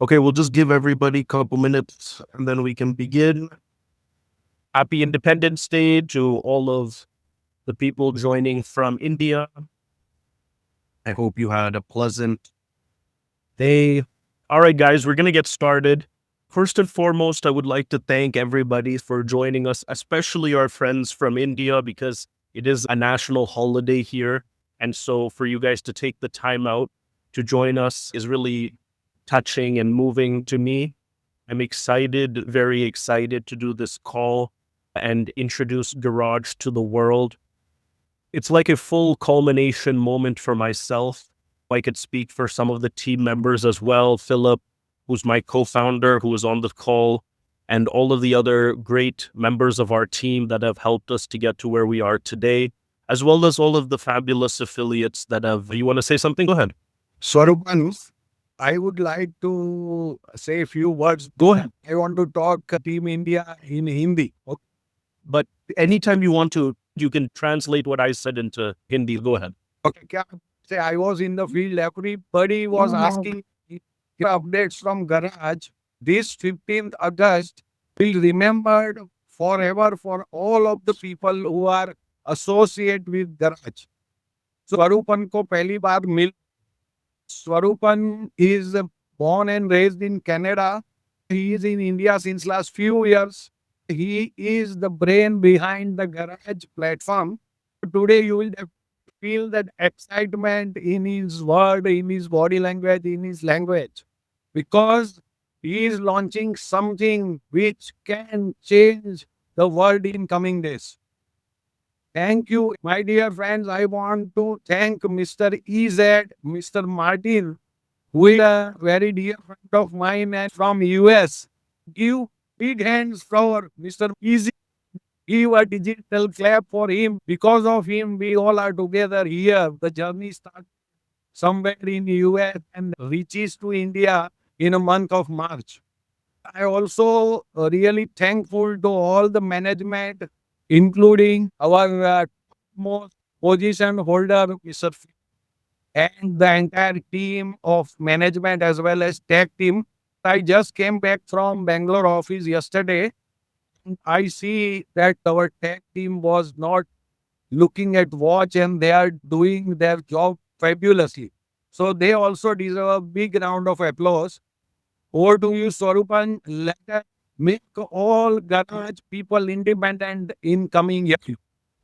Okay, we'll just give everybody a couple minutes and then we can begin. Happy Independence Day to all of the people joining from India. I hope you had a pleasant day. All right, guys, we're going to get started. First and foremost, I would like to thank everybody for joining us, especially our friends from India, because it is a national holiday here. And so for you guys to take the time out to join us is really touching and moving to me. I'm excited, very excited to do this call and introduce Garage to the world. It's like a full culmination moment for myself. I could speak for some of the team members as well. Philip, who's my co-founder, who was on the call, and all of the other great members of our team that have helped us to get to where we are today, as well as all of the fabulous affiliates that have. You want to say something? Go ahead. Swarupan, I would like to say a few words. Go ahead. I want to talk Team India in Hindi. Okay. But anytime you want to, you can translate what I said into Hindi. Go ahead. Okay. क्या say I was in the field. Everybody was asking updates from Garage. This 15th August will remembered forever for all of the people who are associated with Garage. स्वरूपन को पहली बार मिल Swarupan is born and raised in Canada. He is in India since last few years. He is the brain behind the Garage platform. Today you will feel that excitement in his word, in his body language, in his language, because he is launching something which can change the world in coming days. Thank you, my dear friends. I want to thank Mr. EZ, Mr. Martin, who is a very dear friend of mine and from US. Give big hands for Mr. EZ. Give a digital clap for him. Because of him, we all are together here. The journey starts somewhere in US and reaches to India in a month of March. I also really thankful to all the management, including our most position holder, Mr. And the entire team of management as well as tech team. I just came back from Bangalore office yesterday. I see that our tech team was not looking at watch and they are doing their job fabulously. So they also deserve a big round of applause. Over to you, Swarupan. Let us make all Garage people independent in coming year.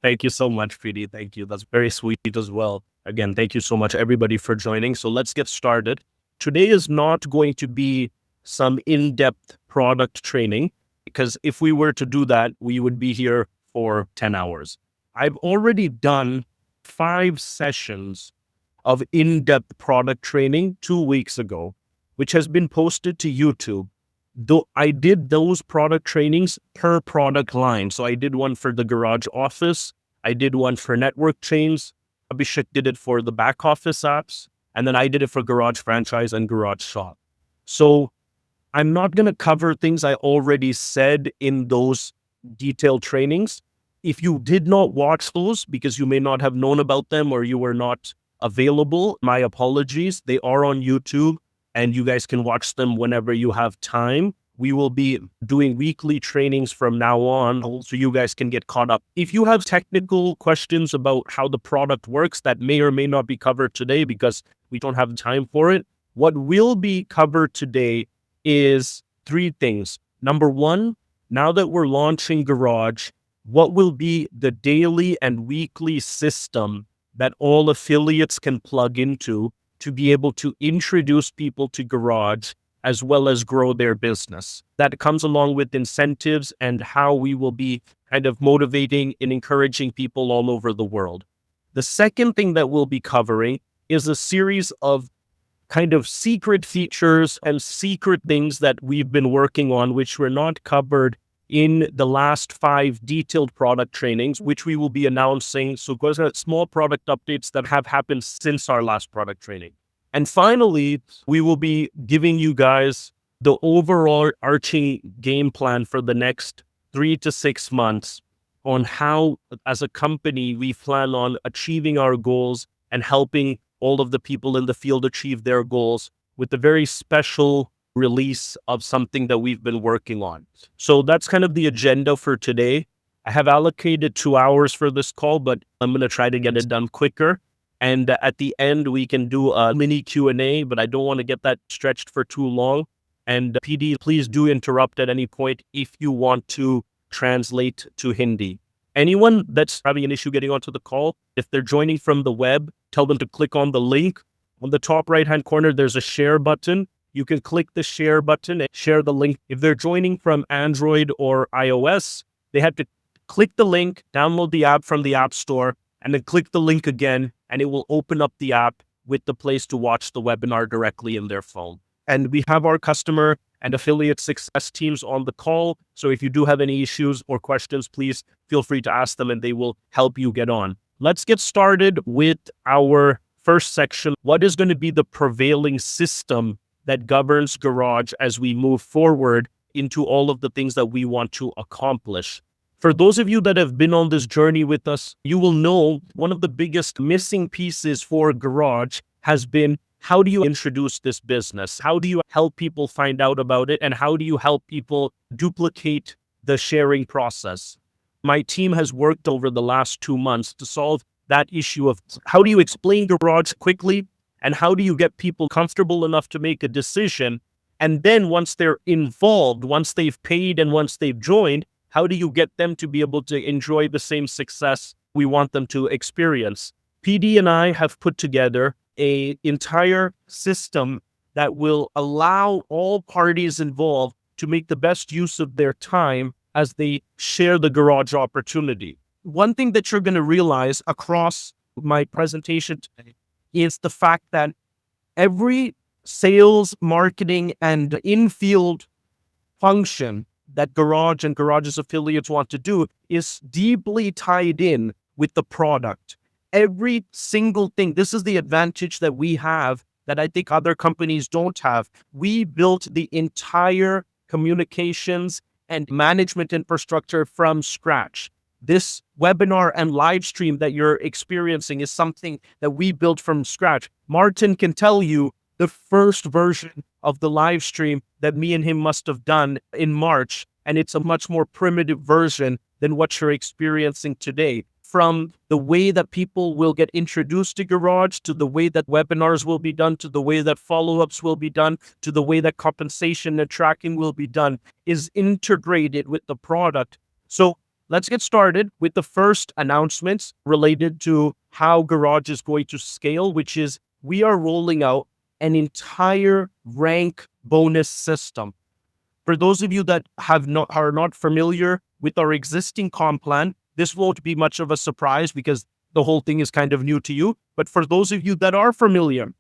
Thank you so much, Preeti. Thank you. That's very sweet as well. Again, thank you so much, everybody, for joining. So let's get started. Today is not going to be some in-depth product training, because if we were to do that, we would be here for 10 hours. I've already done 5 sessions of in-depth product training 2 weeks ago, which has been posted to YouTube. Though I did those product trainings per product line. So I did one for the Garage Office. I did one for network chains. Abhishek did it for the back office apps. And then I did it for Garage Franchise and Garage Shop. So I'm not going to cover things I already said in those detailed trainings. If you did not watch those because you may not have known about them or you were not available, my apologies. They are on YouTube, and you guys can watch them whenever you have time. We will be doing weekly trainings from now on, so you guys can get caught up. If you have technical questions about how the product works that may or may not be covered today because we don't have time for it, what will be covered today is 3 things. Number 1, now that we're launching Garage, what will be the daily and weekly system that all affiliates can plug into to be able to introduce people to Garage as well as grow their business. That comes along with incentives and how we will be kind of motivating and encouraging people all over the world. The second thing that we'll be covering is a series of kind of secret features and secret things that we've been working on, which were not covered in the last 5 detailed product trainings, which we will be announcing. So those are small product updates that have happened since our last product training. And finally, we will be giving you guys the overall arching game plan for the next 3 to 6 months on how, as a company, we plan on achieving our goals and helping all of the people in the field achieve their goals with a very special release of something that we've been working on. So that's kind of the agenda for today. I have allocated 2 hours for this call, but I'm going to try to get it done quicker. And at the end, we can do a mini Q&A, but I don't want to get that stretched for too long. And PD, please do interrupt at any point if you want to translate to Hindi. Anyone that's having an issue getting onto the call, if they're joining from the web, tell them to click on the link. On the top right-hand corner, there's a share button. You can click the share button and share the link. If they're joining from Android or iOS, they have to click the link, download the app from the App Store, and then click the link again, and it will open up the app with the place to watch the webinar directly in their phone. And we have our customer and affiliate success teams on the call. So if you do have any issues or questions, please feel free to ask them and they will help you get on. Let's get started with our first section. What is going to be the prevailing system that governs Garage as we move forward into all of the things that we want to accomplish? For those of you that have been on this journey with us, you will know one of the biggest missing pieces for Garage has been, how do you introduce this business? How do you help people find out about it? And how do you help people duplicate the sharing process? My team has worked over the last 2 months to solve that issue of how do you explain Garage quickly and how do you get people comfortable enough to make a decision? And then once they're involved, once they've paid and once they've joined, how do you get them to be able to enjoy the same success we want them to experience? PD and I have put together an entire system that will allow all parties involved to make the best use of their time as they share the Garage opportunity. One thing that you're going to realize across my presentation today is the fact that every sales, marketing, and in-field function that Garage and Garage's affiliates want to do is deeply tied in with the product. Every single thing. This is the advantage that we have that I think other companies don't have. We built the entire communications and management infrastructure from scratch. This webinar and live stream that you're experiencing is something that we built from scratch. Martin can tell you the first version of the live stream that me and him must have done in March, and it's a much more primitive version than what you're experiencing today. From the way that people will get introduced to Garage, to the way that webinars will be done, to the way that follow-ups will be done, to the way that compensation and tracking will be done, is integrated with the product. So let's get started with the first announcements related to how Garage is going to scale, which is we are rolling out an entire rank bonus system. For those of you that are not familiar with our existing comp plan, this won't be much of a surprise because the whole thing is kind of new to you. But for those of you that are familiar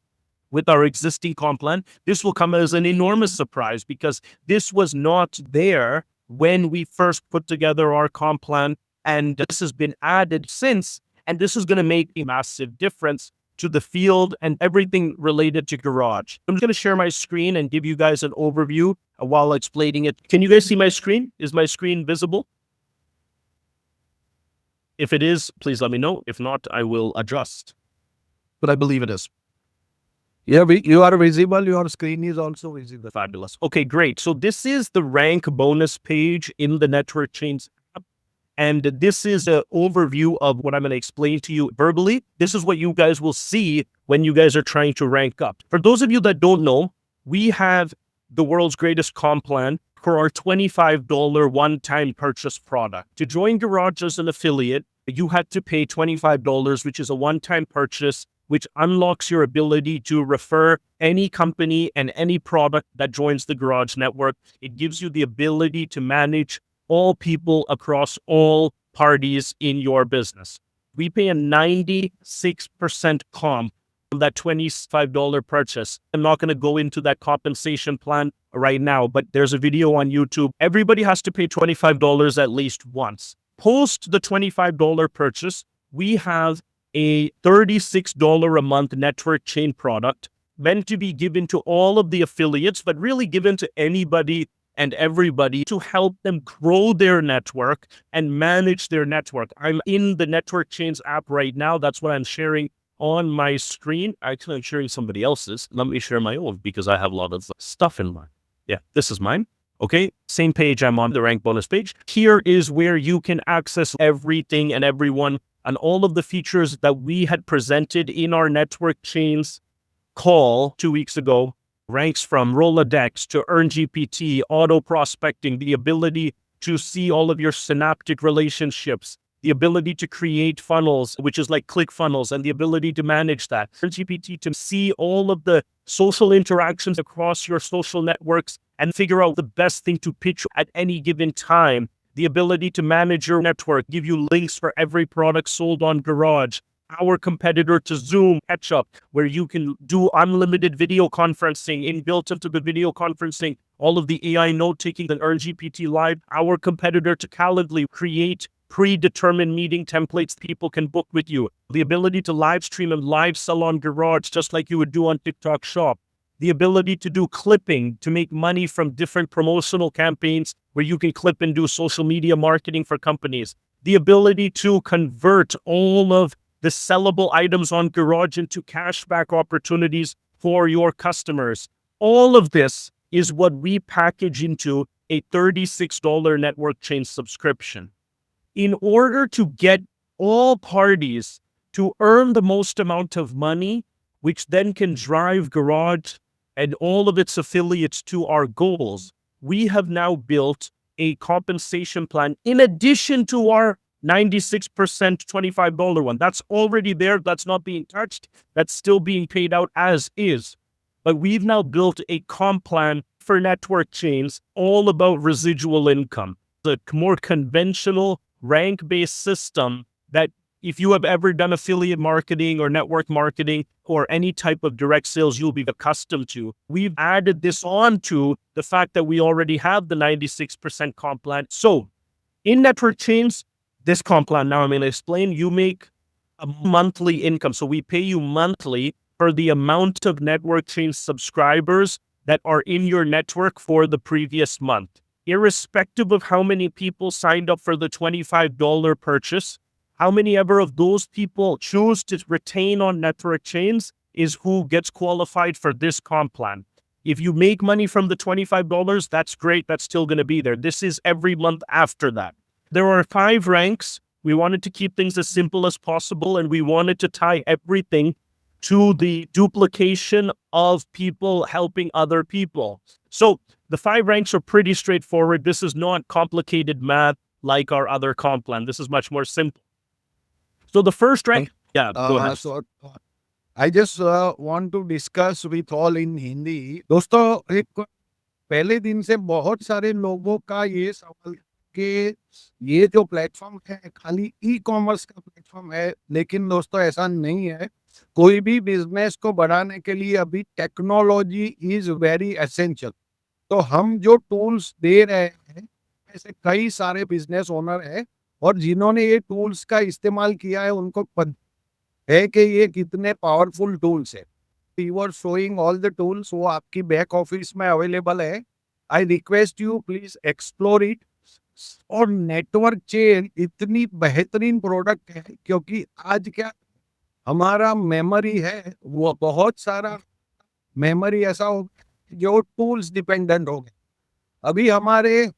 with our existing comp plan, this will come as an enormous surprise because this was not there when we first put together our comp plan. And this has been added since, and this is going to make a massive difference to the field and everything related to Garage. I'm going to share my screen and give you guys an overview while explaining it. Can you guys see my screen? Is my screen visible? If it is, please let me know. If not, I will adjust. But I believe it is. Yeah, you are visible. Your screen is also visible. Fabulous. Okay, great. So this is the rank bonus page in the Network Chains app. And this is an overview of what I'm going to explain to you verbally. This is what you guys will see when you guys are trying to rank up. For those of you that don't know, we have the world's greatest comp plan for our $25 one-time purchase product. To join Garage as an affiliate, you had to pay $25, which is a one-time purchase, which unlocks your ability to refer any company and any product that joins the Garage network. It gives you the ability to manage all people across all parties in your business. We pay a 96% comp on that $25 purchase. I'm not going to go into that compensation plan right now, but there's a video on YouTube. Everybody has to pay $25 at least once. Post the $25 purchase, we have a $36 a month network chain product meant to be given to all of the affiliates, but really given to anybody and everybody to help them grow their network and manage their network. I'm in the Network Chains app right now. That's what I'm sharing on my screen. Actually, I'm sharing somebody else's. Let me share my own because I have a lot of stuff in mine. Yeah, this is mine. Okay, same page. I'm on the rank bonus page. Here is where you can access everything and everyone and all of the features that we had presented in our network chains call 2 weeks ago. Ranks from Rolodex to Earn GPT, auto prospecting, the ability to see all of your synaptic relationships, the ability to create funnels, which is like click funnels, and the ability to manage that. Earn GPT to see all of the social interactions across your social networks and figure out the best thing to pitch at any given time. The ability to manage your network, give you links for every product sold on Garage. Our competitor to Zoom, Catch Up, where you can do unlimited video conferencing inbuilt into the video conferencing, all of the AI note taking and Earn GPT Live. Our competitor to Calendly, create predetermined meeting templates people can book with you. The ability to live stream and live sell on Garage, just like you would do on TikTok Shop. The ability to do clipping to make money from different promotional campaigns where you can clip and do social media marketing for companies. The ability to convert all of the sellable items on Garage into cashback opportunities for your customers. All of this is what we package into a $36 network chain subscription. In order to get all parties to earn the most amount of money, which then can drive Garage and all of its affiliates to our goals, we have now built a compensation plan in addition to our 96% $25 one. That's already there. That's not being touched. That's still being paid out as is. But we've now built a comp plan for network chains all about residual income. The more conventional rank-based system that if you have ever done affiliate marketing or network marketing or any type of direct sales, you'll be accustomed to. We've added this on to the fact that we already have the 96% comp plan. So in network chains, this comp plan, now I'm going to explain, you make a monthly income. So we pay you monthly for the amount of network chain subscribers that are in your network for the previous month. Irrespective of how many people signed up for the $25 purchase, how many ever of those people choose to retain on network chains is who gets qualified for this comp plan. If you make money from the $25, that's great. That's still going to be there. This is every month after that. There are 5 ranks. We wanted to keep things as simple as possible, and we wanted to tie everything to the duplication of people helping other people. So the 5 ranks are pretty straightforward. This is not complicated math like our other comp plan. This is much more simple. So the first rank, yeah, go ahead. So I just want to discuss with all in Hindi. दोस्तों एक पहले दिन से बहुत सारे लोगों का ये सवाल कि ये जो प्लेटफॉर्म है खाली ई कॉमर्स का प्लेटफॉर्म है, लेकिन दोस्तों ऐसा नहीं है. कोई भी बिजनेस को बढ़ाने के लिए अभी टेक्नोलॉजी इज वेरी एसेंशियल. तो हम जो टूल्स दे रहे हैं, ऐसे कई सारे बिजनेस ओनर है और जिन्होंने ये टूल्स का इस्तेमाल किया है उनको पता है कि ये कितने पावरफुल टूल्स है. You are showing all the tools, वो आपकी बैक ऑफिस में अवेलेबल है. I request you please explore it. और नेटवर्क चेन इतनी बेहतरीन प्रोडक्ट है क्योंकि आज क्या हमारा मेमोरी है वो बहुत सारा मेमोरी ऐसा हो जो टूल्स डिपेंडेंट हो गए. अभी हमारे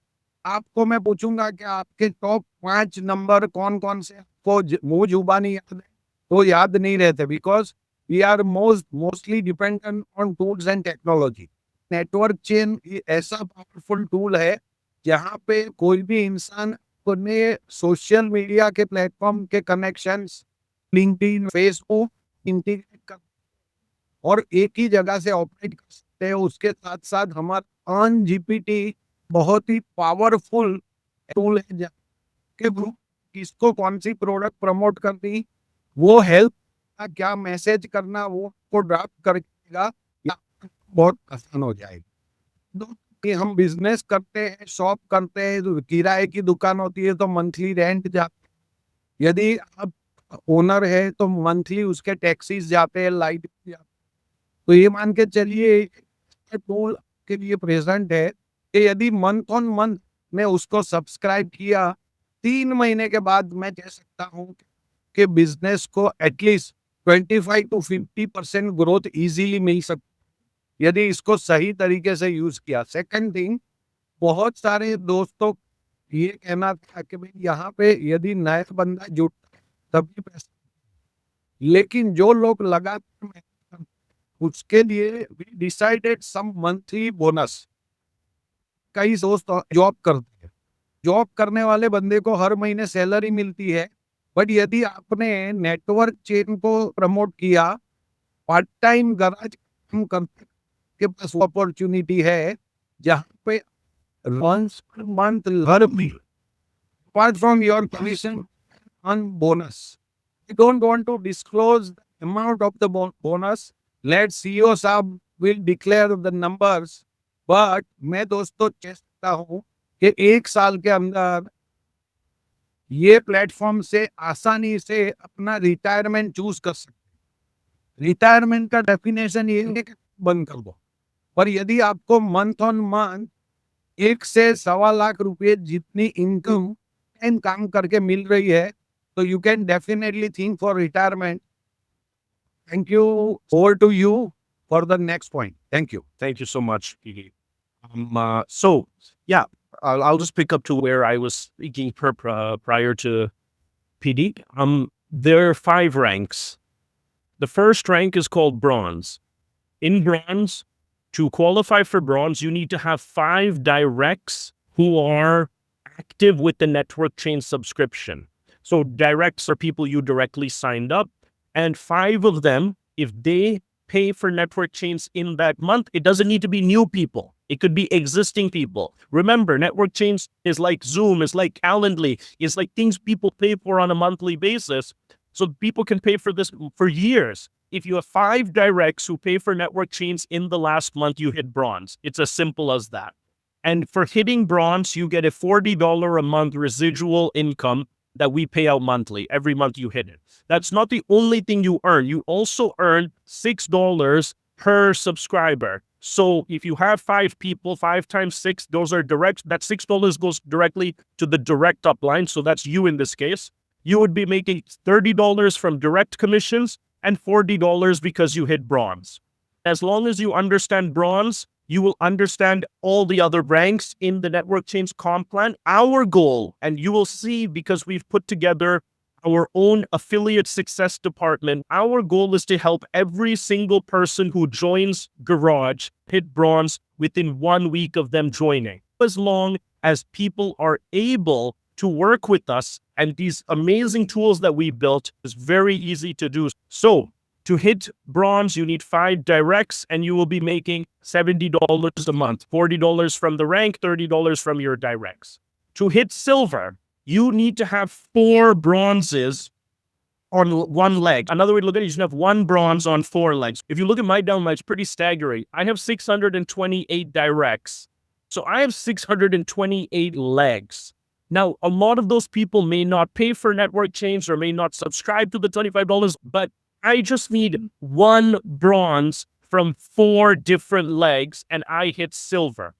आपको मैं पूछूंगा कि आपके टॉप 5 नंबर कौन कौन से आपको मुंह जुबानी याद है तो याद नहीं रहते because we are mostly dependent on tools and technology. Network chain ऐसा पावरफुल टूल है जहाँ पे कोई भी इंसान अपने सोशल मीडिया के प्लेटफॉर्म के कनेक्शंस लिंक्डइन फेसबुक इंटीग्रेट कर और एक ही जगह से ऑपरेट कर सकते हैं. उसके साथ साथ हमारा अर्न जीपीटी बहुत ही पावरफुल टूल है के ग्रुप किसको कौन सी प्रोडक्ट प्रमोट करनी, वो हेल्प क्या मैसेज करना वो को ड्राफ्ट करेगा, बहुत आसान हो जाएगा. कि हम बिजनेस करते हैं, शॉप करते हैं, तो किराए की दुकान होती है तो मंथली रेंट जाते हैं. यदि आप ओनर है तो मंथली उसके टैक्सीज जाते हैं, लाइट जाते हैं. तो ये मान के चलिए टूल के लिए प्रेजेंट है कि यदि मंथ ऑन मंथ मैं उसको सब्सक्राइब किया, 3 महीने के बाद मैं कह सकता हूँ कि बिजनेस को एटलीस्ट 25 to 50% ग्रोथ इजीली मिल सकती. यदि इसको सही तरीके से यूज किया। सेकंड थिंग, बहुत सारे दोस्तों ये कहना था कि भाई यहाँ पे यदि नया बंदा जुड़ता है तभी पैसा, लेकिन जो लोग लगातार मेहनत करते हैं, उसके लिए we decided some monthly bonus. कई दोस्त जॉब करते हैं, जॉब करने वाले बंदे को हर महीने सैलरी मिलती है, बट यदि आपने नेटवर्क चेन को प्रमोट किया, पार्ट टाइम गराज काम करते के पास अपॉर्चुनिटी है जहाँ पे once per month हर महीने, apart from your commission on bonus. I don't want to disclose the amount of the bonus. Let CEO साहब will declare the numbers. But मैं दोस्तों चाहता हूँ कि 1 साल के अंदर ये प्लेटफॉर्म से आसानी से अपना रिटायरमेंट चूज कर सकते। रिटायरमेंट का डेफिनेशन ये है कि बंद कर दो, पर यदि आपको मंथ ऑन मंथ 1 से 1.25 लाख रुपए जितनी इनकम टाइम काम करके मिल रही है, तो you can definitely think for retirement. Thank you, over to you for the next point. Thank you. Thank you so much, Gigi. So yeah, I'll just pick up to where I was speaking prior to PD. There are 5 ranks. The first rank is called bronze. In bronze, to qualify for bronze, you need to have 5 directs who are active with the network chain subscription. So directs are people you directly signed up, and 5 of them, if they pay for network chains in that month, it doesn't need to be new people. It could be existing people. Remember, network chains is like Zoom, is like Calendly, is like things people pay for on a monthly basis. So people can pay for this for years. If you have 5 directs who pay for network chains in the last month, you hit bronze. It's as simple as that. And for hitting bronze, you get a $40 a month residual income that we pay out monthly. Every month you hit it. That's not the only thing you earn. You also earn $6 per subscriber. So if you have 5 people, 5 times 6, those are direct. That $6 goes directly to the direct upline. So that's you in this case. You would be making $30 from direct commissions and $40 because you hit bronze. As long as you understand bronze, you will understand all the other ranks in the network chains comp plan. Our goal, and you will see because we've put together our own affiliate success department, our goal is to help every single person who joins Garage hit bronze within 1 week of them joining. As long as people are able to work with us and these amazing tools that we built, is very easy to do. So to hit bronze, you need 5 directs and you will be making $70 a month, $40 from the rank, $30 from your directs. To hit silver, you need to have 4 bronzes on one leg. Another way to look at it, you should have 1 bronze on 4 legs. If you look at my downline, it's pretty staggering. I have 628 directs. So I have 628 legs. Now, a lot of those people may not pay for network chains or may not subscribe to the $25, but I just need 1 bronze from 4 different legs and I hit silver.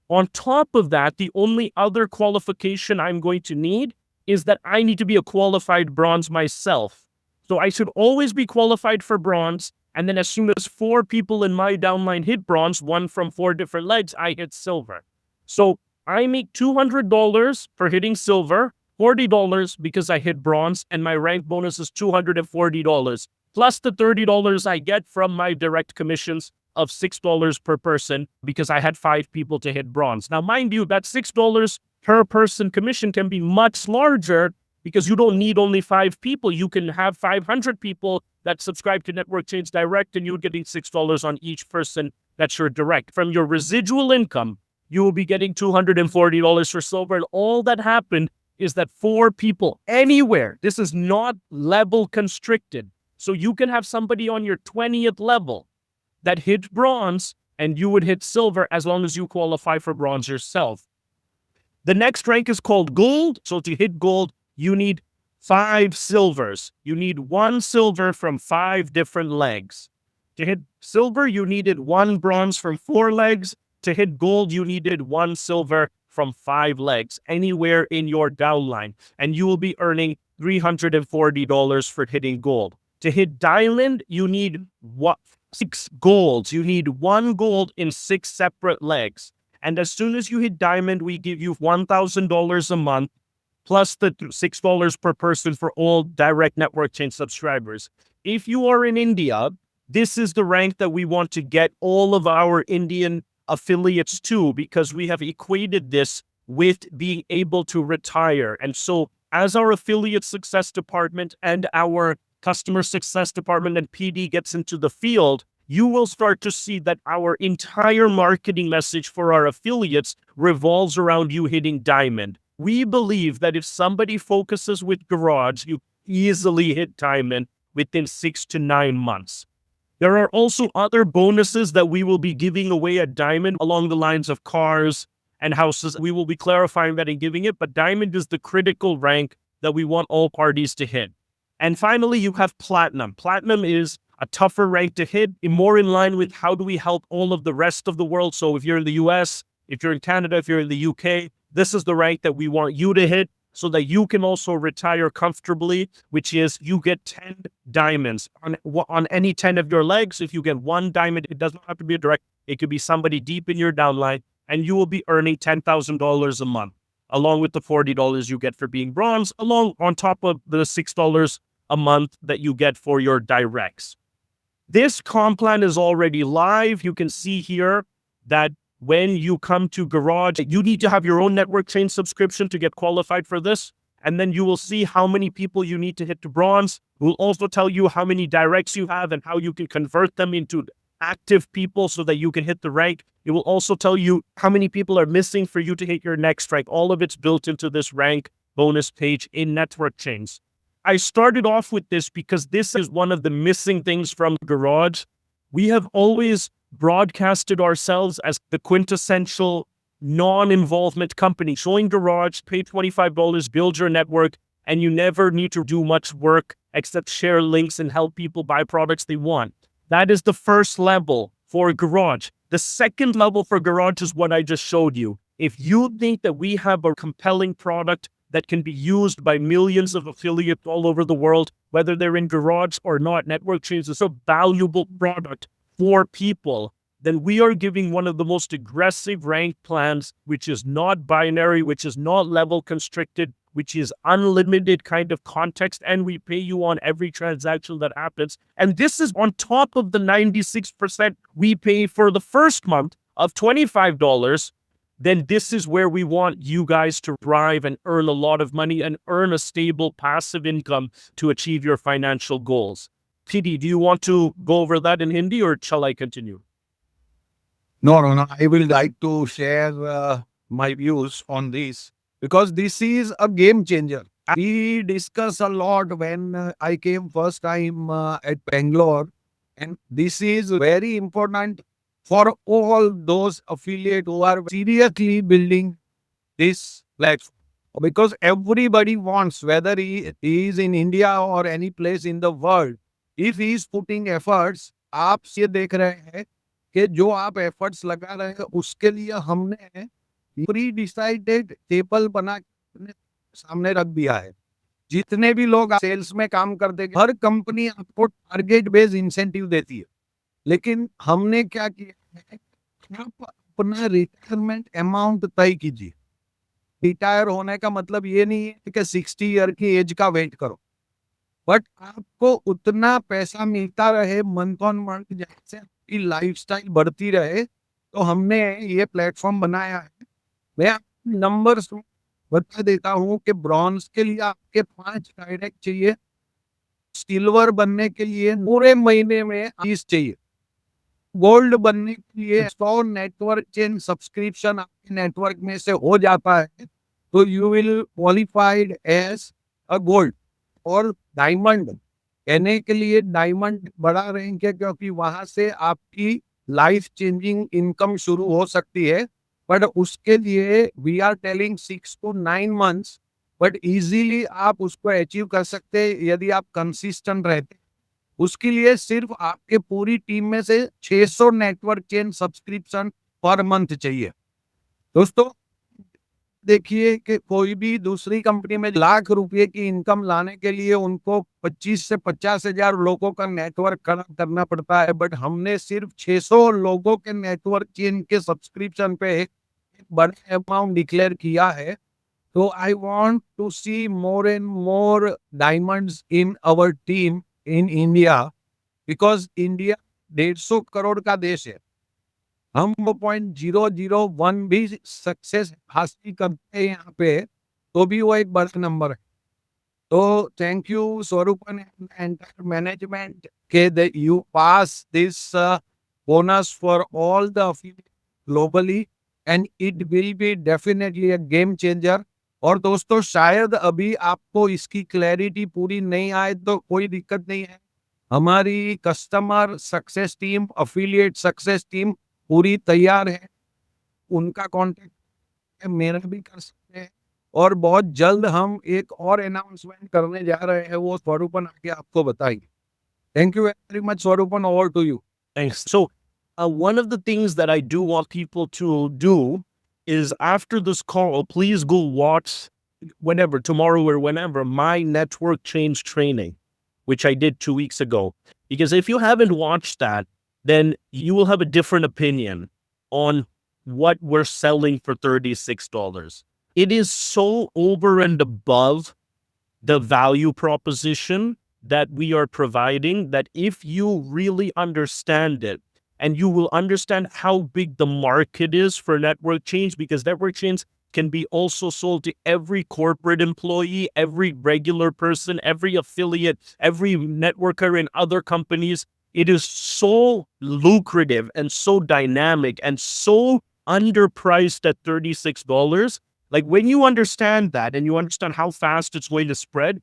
On top of that, the only other qualification I'm going to need is that I need to be a qualified bronze myself. So I should always be qualified for bronze. And then as soon as 4 people in my downline hit bronze, 1 from 4 different legs, I hit silver. So I make $200 for hitting silver, $40 because I hit bronze, and my rank bonus is $240, plus the $30 I get from my direct commissions of $6 per person because I had 5 people to hit bronze. Now, mind you, that $6 per person commission can be much larger because you don't need only 5 people. You can have 500 people that subscribe to Network Chains Direct and you're getting $6 on each person that's your direct. From your residual income, you will be getting $240 for silver. And all that happened is that 4 people anywhere, this is not level constricted. So you can have somebody on your 20th level that hit bronze and you would hit silver as long as you qualify for bronze yourself. The next rank is called gold. So to hit gold, you need 5 silvers. You need 1 silver from 5 different legs. To hit silver, you needed 1 bronze from 4 legs. To hit gold, you needed 1 silver from 5 legs, anywhere in your downline. And you will be earning $340 for hitting gold. To hit diamond, you need 6 golds. You need 1 gold in 6 separate legs. And as soon as you hit diamond, we give you $1,000 a month plus the $6 per person for all direct network chain subscribers. If you are in India, this is the rank that we want to get all of our Indian affiliates to, because we have equated this with being able to retire. And so as our affiliate success department and our customer success department and PD gets into the field, you will start to see that our entire marketing message for our affiliates revolves around you hitting diamond. We believe that if somebody focuses with Garage, you easily hit diamond within 6 to 9 months. There are also other bonuses that we will be giving away at diamond along the lines of cars and houses. We will be clarifying that and giving it, but diamond is the critical rank that we want all parties to hit. And finally, you have platinum. Platinum is a tougher rank to hit, more in line with how do we help all of the rest of the world. So if you're in the US, if you're in Canada, if you're in the UK, this is the rank that we want you to hit so that you can also retire comfortably, which is you get 10 diamonds on any 10 of your legs. If you get 1 diamond, it doesn't have to be a direct, it could be somebody deep in your downline, and you will be earning $10,000 a month, along with the $40 you get for being bronze, along on top of the $6 a month that you get for your directs. This comp plan is already live. You can see here that when you come to Garage, you need to have your own network chain subscription to get qualified for this. And then you will see how many people you need to hit to bronze. We'll also tell you how many directs you have and how you can convert them into active people so that you can hit the rank. It will also tell you how many people are missing for you to hit your next rank. All of it's built into this rank bonus page in network chains. I started off with this because this is one of the missing things from Garage. We have always broadcasted ourselves as the quintessential non-involvement company. Join Garage, pay $25, build your network, and you never need to do much work except share links and help people buy products they want. That is the first level for Garage. The second level for Garage is what I just showed you. If you think that we have a compelling product that can be used by millions of affiliates all over the world, whether they're in Garage or not, network chains is a valuable product for people, then we are giving one of the most aggressive rank plans, which is not binary, which is not level constricted, which is unlimited kind of context, and we pay you on every transaction that happens. And this is on top of the 96% we pay for the first month of $25. Then this is where we want you guys to thrive and earn a lot of money and earn a stable passive income to achieve your financial goals. PD, do you want to go over that in Hindi or shall I continue? No. I will like to share my views on this because this is a game changer. We discuss a lot when I came first time at Bangalore, and this is very important for all those affiliates who are seriously building this platform. Because everybody wants, whether he is in India or any place in the world, if he is putting efforts, आप ये देख रहे हैं कि जो आप efforts लगा रहे हैं उसके लिए हमने प्री डिसाइडेड टेबल बना के सामने रख दिया है. जितने भी लोग सेल्स में काम करते हैं, हर कंपनी आपको टारगेट बेस्ड इंसेंटिव देती है, लेकिन हमने क्या किया है, आप अपना रिटायरमेंट अमाउंट तय कीजिए. रिटायर होने का मतलब ये नहीं है कि 60 ईयर की एज का वेट करो, बट आपको उतना पैसा मिलता रहे मंथ ऑन मंथ, जैसे आपकी लाइफस्टाइल बढ़ती रहे. तो हमने ये प्लेटफॉर्म बनाया है. मैं नंबर्स बता देता हूँ कि ब्रॉन्ज के लिए आपके 5 डायरेक्ट चाहिए, सिल्वर बनने के लिए पूरे महीने में 30 चाहिए, गोल्ड बनने के लिए 100 नेटवर्क चेन सब्सक्रिप्शन आपके नेटवर्क में से हो जाता है तो you will qualified as a gold. और डायमंड कहने के लिए डायमंड बड़ा रैंक है क्योंकि वहां से आपकी लाइफ चेंजिंग इनकम शुरू हो सकती है, बट उसके लिए we are telling 6 to 9 months, but easily आप उसको अचीव कर सकते हैं यदि आप कंसिस्टेंट रहते. उसके लिए सिर्फ आपके पूरी टीम में से 600 network chain subscription per month चाहिए. दोस्तों, देखिए कि कोई भी दूसरी कंपनी में लाख रुपए की इनकम लाने के लिए उनको 25 से 50,000 लोगों का नेटवर्क खड़ा करना पड़ता है, बट हमने सिर्फ 600 लोगों के नेटवर्क चेन के सब्सक्रिप्शन पे एक बड़ा अमाउंट डिक्लेयर किया है। तो I want to see more and more diamonds in our team in India, because India 150 crore का देश है। हम वो 0.001 भी सक्सेस हासिल करते हैं यहाँ पे, तो भी वो एक बड़ा नंबर है। तो thank you Swarupan and entire management के that you pass this bonus for all the affiliates globally and it will be definitely a game changer। और दोस्तों शायद अभी आपको इसकी क्लैरिटी पूरी नहीं आए तो कोई दिक्कत नहीं है, हमारी customer success team, affiliate success team पूरी तैयार है। उनका कॉन्टेक्ट मेरा भी कर सकते हैं और बहुत जल्द हम एक और अनाउंसमेंट करने जा रहे हैं, वो स्वरूपन आके आपको बताएंगे। Thank you very much Swarupan, over to you. Thanks. So, one of the things that I do want people to do is after this call, please go watch whenever, tomorrow or whenever, my network change training, which I did 2 weeks ago. Because if you haven't watched that, then you will have a different opinion on what we're selling for $36. It is so over and above the value proposition that we are providing that if you really understand it, and you will understand how big the market is for network change, because network change can be also sold to every corporate employee, every regular person, every affiliate, every networker in other companies. It is so lucrative and so dynamic and so underpriced at $36. Like when you understand that and you understand how fast it's going to spread,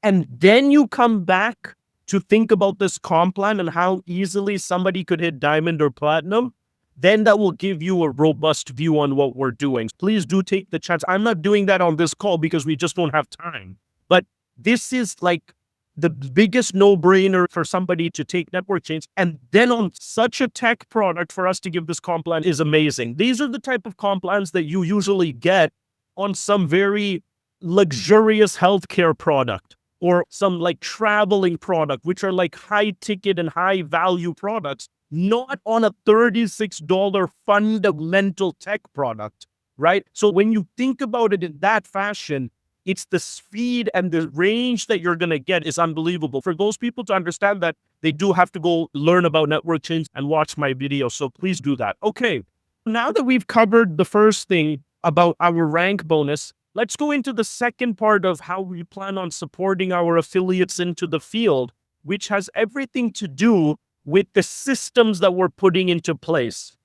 and then you come back to think about this comp plan and how easily somebody could hit diamond or platinum, then that will give you a robust view on what we're doing. Please do take the chance. I'm not doing that on this call because we just don't have time. But this is like the biggest no-brainer for somebody to take network change. And then on such a tech product for us to give this comp plan is amazing. These are the type of comp plans that you usually get on some very luxurious healthcare product or some like traveling product, which are like high ticket and high value products, not on a $36 fundamental tech product, right? So when you think about it in that fashion, it's the speed and the range that you're going to get is unbelievable. For those people to understand that, they do have to go learn about network change and watch my video. So please do that. Okay. Now that we've covered the first thing about our rank bonus, let's go into the second part of how we plan on supporting our affiliates into the field, which has everything to do with the systems that we're putting into place.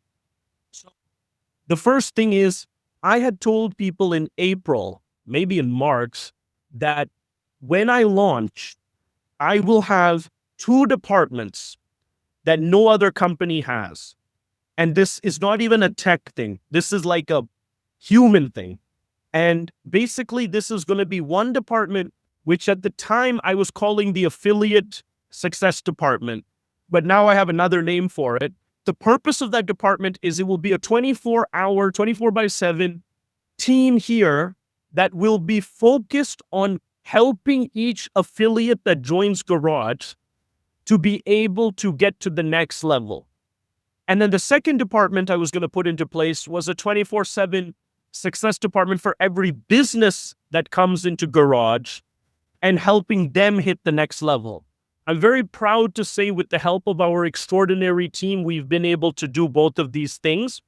So the first thing is, I had told people in April, maybe in March, that when I launch, I will have 2 departments that no other company has. And this is not even a tech thing. This is like a human thing. And basically, this is going to be one department, which at the time I was calling the affiliate success department, but now I have another name for it. The purpose of that department is it will be a 24-hour, 24/7 team here that will be focused on helping each affiliate that joins Garage to be able to get to the next level. And then the second department I was going to put into place was a 24/7 success department for every business that comes into Garage and helping them hit the next level. I'm very proud to say, with the help of our extraordinary team, we've been able to do both of these things.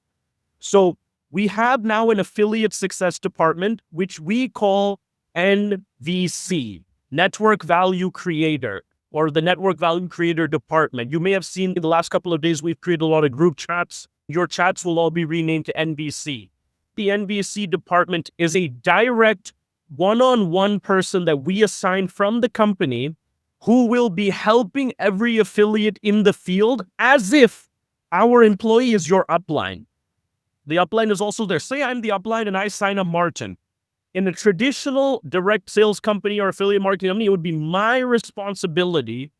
So we have now an affiliate success department, which we call NVC, Network Value Creator, or the Network Value Creator Department. You may have seen in the last couple of days, we've created a lot of group chats. Your chats will all be renamed to NVC. The NVC department is a direct one-on-one person that we assign from the company who will be helping every affiliate in the field as if our employee is your upline. The upline is also there. Say I'm the upline and I sign up Martin. In a traditional direct sales company or affiliate marketing company, it would be my responsibility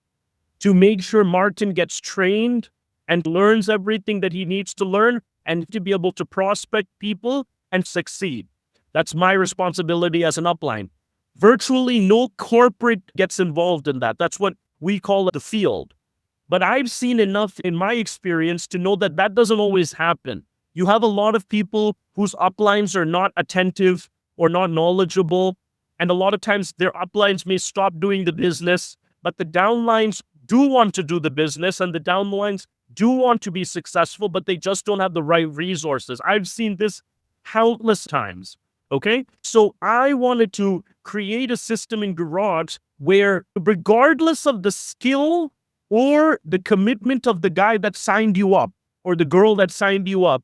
to make sure Martin gets trained and learns everything that he needs to learn and to be able to prospect people and succeed. That's my responsibility as an upline. Virtually no corporate gets involved in that. That's what we call the field. But I've seen enough in my experience to know that that doesn't always happen. You have a lot of people whose uplines are not attentive or not knowledgeable. And a lot of times their uplines may stop doing the business, but the downlines do want to do the business and the downlines do want to be successful, but they just don't have the right resources. I've seen this countless times. Okay. So I wanted to create a system in Garage where, regardless of the skill or the commitment of the guy that signed you up or the girl that signed you up,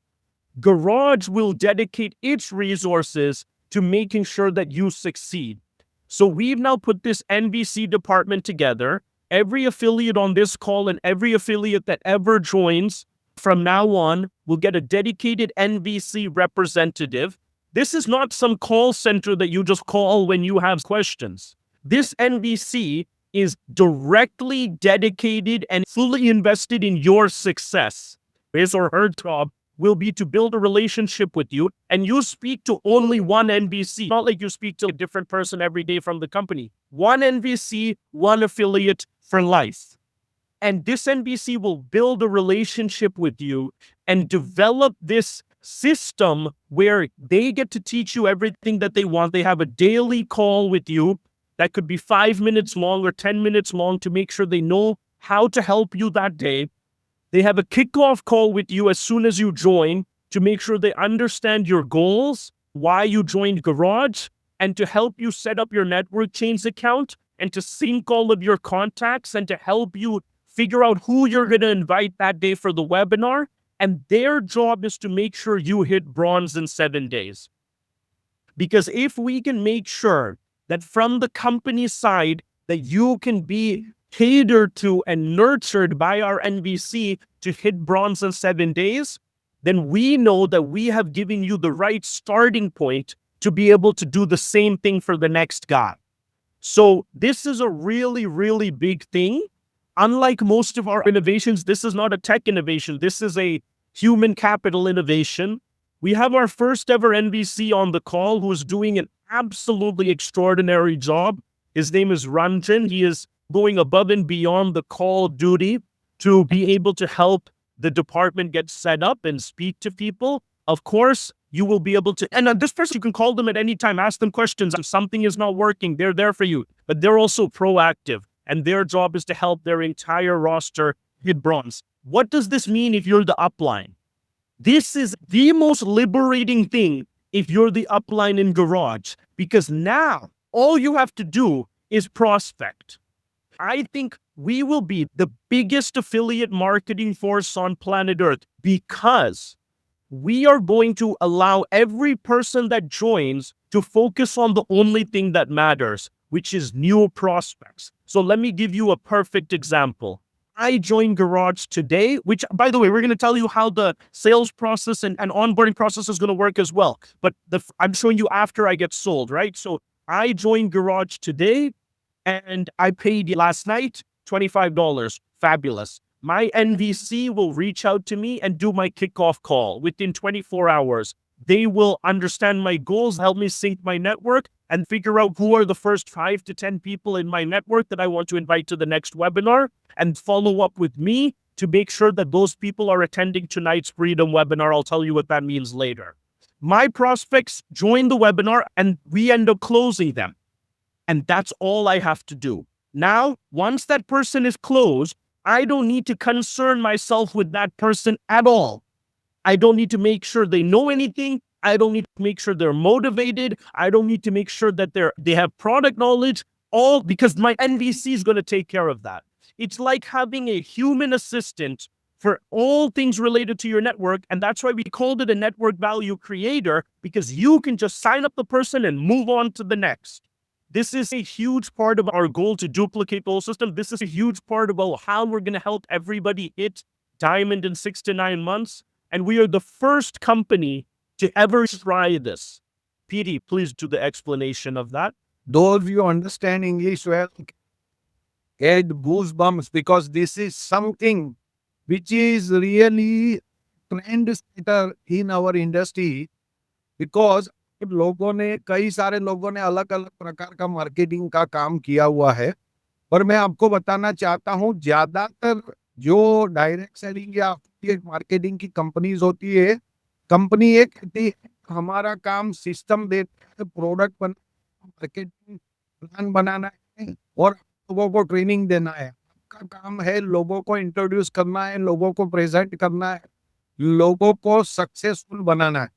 Garage will dedicate its resources to making sure that you succeed. So we've now put this NVC department together. Every affiliate on this call and every affiliate that ever joins from now on will get a dedicated NVC representative. This is not some call center that you just call when you have questions. This NVC is directly dedicated and fully invested in your success. His or her job will be to build a relationship with you, and you speak to only one NVC. Not like you speak to a different person every day from the company. One NVC, one affiliate for life. And this NVC will build a relationship with you and develop this system where they get to teach you everything that they want. They have a daily call with you that could be 5 minutes long or 10 minutes long to make sure they know how to help you that day. They have a kickoff call with you as soon as you join to make sure they understand your goals, why you joined Garage, and to help you set up your network chains account and to sync all of your contacts and to help you figure out who you're going to invite that day for the webinar. And their job is to make sure you hit bronze in 7 days. Because if we can make sure that from the company side that you can be catered to and nurtured by our NVC to hit bronze in 7 days, then we know that we have given you the right starting point to be able to do the same thing for the next guy. So this is a really, really big thing. Unlike most of our innovations, this is not a tech innovation. This is a human capital innovation. We have our first ever NVC on the call who is doing an absolutely extraordinary job. His name is Ranjan. He is going above and beyond the call duty to be able to help the department get set up and speak to people. Of course, you will be able to, and this person, you can call them at any time, ask them questions. If something is not working, they're there for you. But they're also proactive, and their job is to help their entire roster hit bronze. What does this mean if you're the upline? This is the most liberating thing if you're the upline in Garage, because now all you have to do is prospect. I think we will be the biggest affiliate marketing force on planet Earth because we are going to allow every person that joins to focus on the only thing that matters, which is new prospects. So let me give you a perfect example. I joined Garage today, which, by the way, we're going to tell you how the sales process and onboarding process is going to work as well. But I'm showing you after I get sold, right? So I joined Garage today and I paid last night $25. Fabulous. My NVC will reach out to me and do my kickoff call within 24 hours. They will understand my goals, help me sync my network, and figure out who are the first 5 to 10 people in my network that I want to invite to the next webinar, and follow up with me to make sure that those people are attending tonight's Freedom webinar. I'll tell you what that means later. My prospects join the webinar and we end up closing them. And that's all I have to do. Now, once that person is closed, I don't need to concern myself with that person at all. I don't need to make sure they know anything. I don't need to make sure they're motivated. I don't need to make sure that they have product knowledge, all because my NVC is going to take care of that. It's like having a human assistant for all things related to your network. And that's why we called it a network value creator, because you can just sign up the person and move on to the next. This is a huge part of our goal to duplicate the whole system. This is a huge part about how we're going to help everybody hit diamond in 6 to 9 months. And we are the first company to ever try this. PD, please do the explanation of that. Those of you understand English well, get goosebumps, because this is something which is really trendsetter in our industry, because लोगों ने कई सारे लोगों ने अलग अलग प्रकार का मार्केटिंग का काम किया हुआ है, पर मैं आपको बताना चाहता हूँ ज्यादातर जो डायरेक्ट सेलिंग या मार्केटिंग की कंपनीज होती है, कंपनी एक कहती है हमारा काम सिस्टम देता है, प्रोडक्ट बना, मार्केटिंग प्लान बनाना है और लोगों को ट्रेनिंग देना है। आपका काम है लोगों को इंट्रोड्यूस करना है, लोगों को प्रेजेंट करना है, लोगों को सक्सेसफुल बनाना है।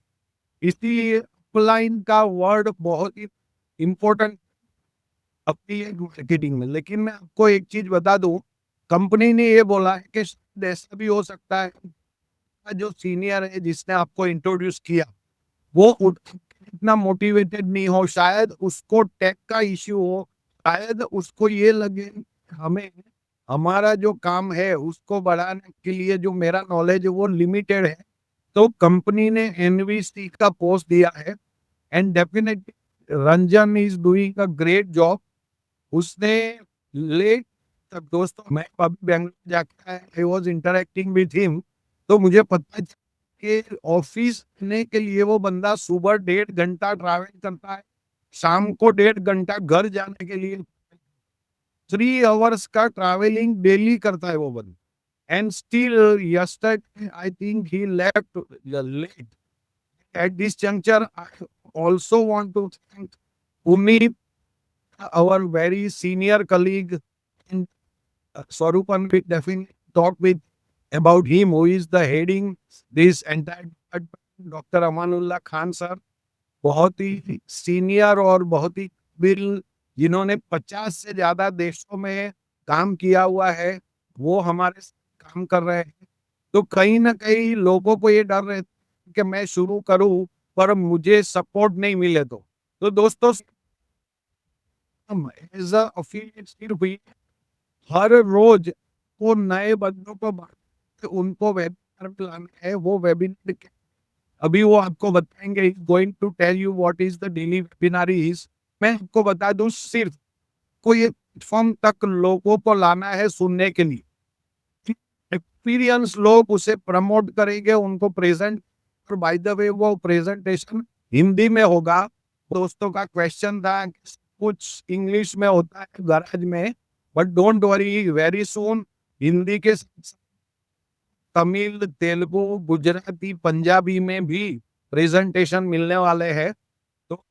इसलिए अपलाइन का वर्ड बहुत ही इम्पोर्टेंट अपनी एक मार्केटिंग में। लेकिन मैं आपको एक चीज बता दूं, कंपनी ने ये बोला है कि शायद ऐसा भी हो सकता है जो सीनियर है जिसने आपको इंट्रोड्यूस किया वो इतना मोटिवेटेड नहीं हो, शायद उसको टेक का इश्यू हो, शायद उसको ये लगे हमें हमारा जो काम है उसको बढ़ाने के लिए जो मेरा नॉलेज है वो लिमिटेड है। तो कंपनी ने एनवीसी का पोस्ट दिया है and definitely Ranjan is doing a great job. उसने लेट तक दोस्तों मैं अभी बेंगलोर जाके I was interacting with him, तो मुझे पता चला कि ऑफिस आने के लिए वो बंदा सुबह 1.5 घंटा ट्रैवल करता है, शाम को 1.5 घंटा घर जाने के लिए 3 आवर्स का ट्रैवलिंग डेली करता है वो बंदा। And still yesterday I think he left late. At this juncture I also want to thank Umi, our very senior colleague, and Swarupan we definitely talk with about him, who is the heading this entire department, Dr. Amanullah Khan sir, बहुत ही senior और बहुत ही bill जिन्होंने 50 से ज्यादा देशों में काम किया हुआ है, वो हमारे साथ काम कर रहे हैं। तो कहीं ना कहीं लोगों को ये डर रहता है कि मैं शुरू करूं पर मुझे सपोर्ट नहीं मिले तो दोस्तों हम एज अ अफिलिएट सिर्फ ही हर रोज को नए बंदों को उनको वेबिनार पे लाना है। वो वेबिनार अभी वो आपको बताएंगे, going to tell you what is the daily webinar is. मैं आपको बता दूं सिर्फ को ये प्लेटफॉर्म तक लोगों को लाना है सुनने के लिए। एक्सपीरियंस लोग उसे प्रमोट करेंगे, उनको प्रेजेंट, और बाय द वे वो प्रेजेंटेशन हिंदी में होगा। दोस्तों का क्वेश्चन था कुछ इंग्लिश में होता है गराज में, but don't worry very soon Hindi के तमिल, तेलुगु, गुजराती, पंजाबी में भी प्रेजेंटेशन मिलने वाले हैं। तो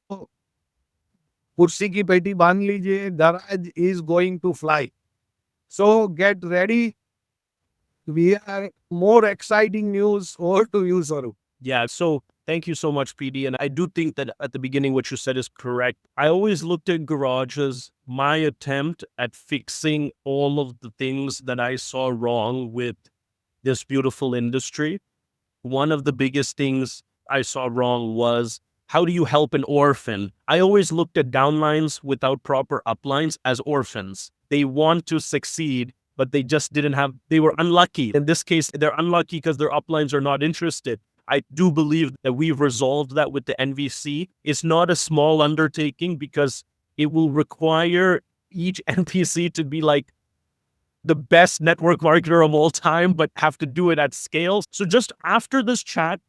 कुर्सी की पेटी बांध लीजिए, garage is going to fly. So get ready, we are more exciting news. Over to you, Saru. Yeah, so thank you so much, PD. And I do think that at the beginning, what you said is correct. I always looked at garages, my attempt at fixing all of the things that I saw wrong with this beautiful industry. One of the biggest things I saw wrong was how do you help an orphan? I always looked at downlines without proper uplines as orphans. They want to succeed, but they just didn't have, they were unlucky. In this case, they're unlucky because their uplines are not interested. I do believe that we've resolved that with the NVC. It's not a small undertaking because it will require each NPC to be like the best network marketer of all time, but have to do it at scale. So just after this chat,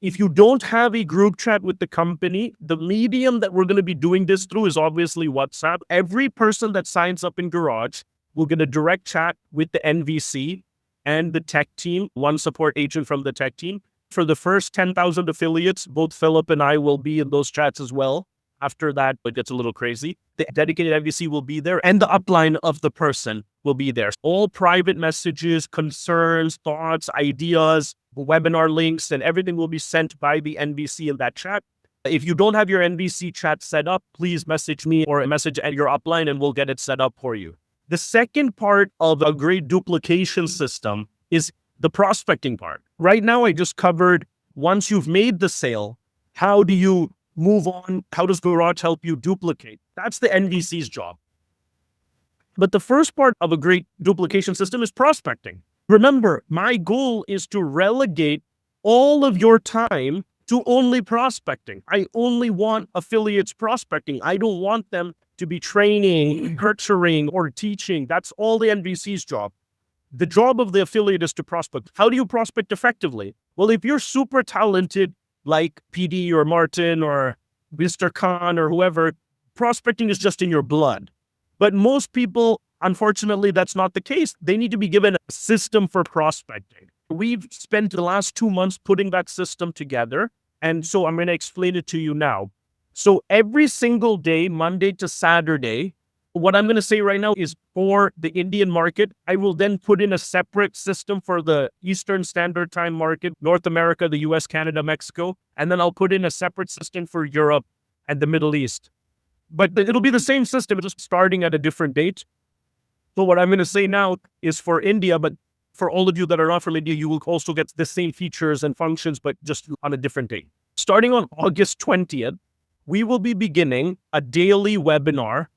if you don't have a group chat with the company, the medium that we're going to be doing this through is obviously WhatsApp. Every person that signs up in Garage will get a direct chat with the NVC and the tech team, one support agent from the tech team. For the first 10,000 affiliates, both Philip and I will be in those chats as well. After that, it gets a little crazy. The dedicated NVC will be there and the upline of the person will be there. All private messages, concerns, thoughts, ideas, webinar links, and everything will be sent by the NVC in that chat. If you don't have your NVC chat set up, please message me or message your upline and we'll get it set up for you. The second part of a great duplication system is the prospecting part. Right now, I just covered once you've made the sale, how do you move on? How does Garage help you duplicate? That's the NVC's job. But the first part of a great duplication system is prospecting. Remember, my goal is to relegate all of your time to only prospecting. I only want affiliates prospecting. I don't want them to be training, nurturing, or teaching. That's all the NVC's job. The job of the affiliate is to prospect. How do you prospect effectively? Well, if you're super talented, like PD or Martin or Mr. Khan or whoever, prospecting is just in your blood. But most people, unfortunately, that's not the case. They need to be given a system for prospecting. We've spent the last 2 months putting that system together. And so I'm going to explain it to you now. So every single day, Monday to Saturday, what I'm going to say right now is for the Indian market, I will then put in a separate system for the Eastern Standard Time market, North America, the US, Canada, Mexico, and then I'll put in a separate system for Europe and the Middle East. But it'll be the same system, just starting at a different date. So what I'm going to say now is for India, but for all of you that are not from India, you will also get the same features and functions, but just on a different date. Starting on August 20th, we will be beginning a daily webinar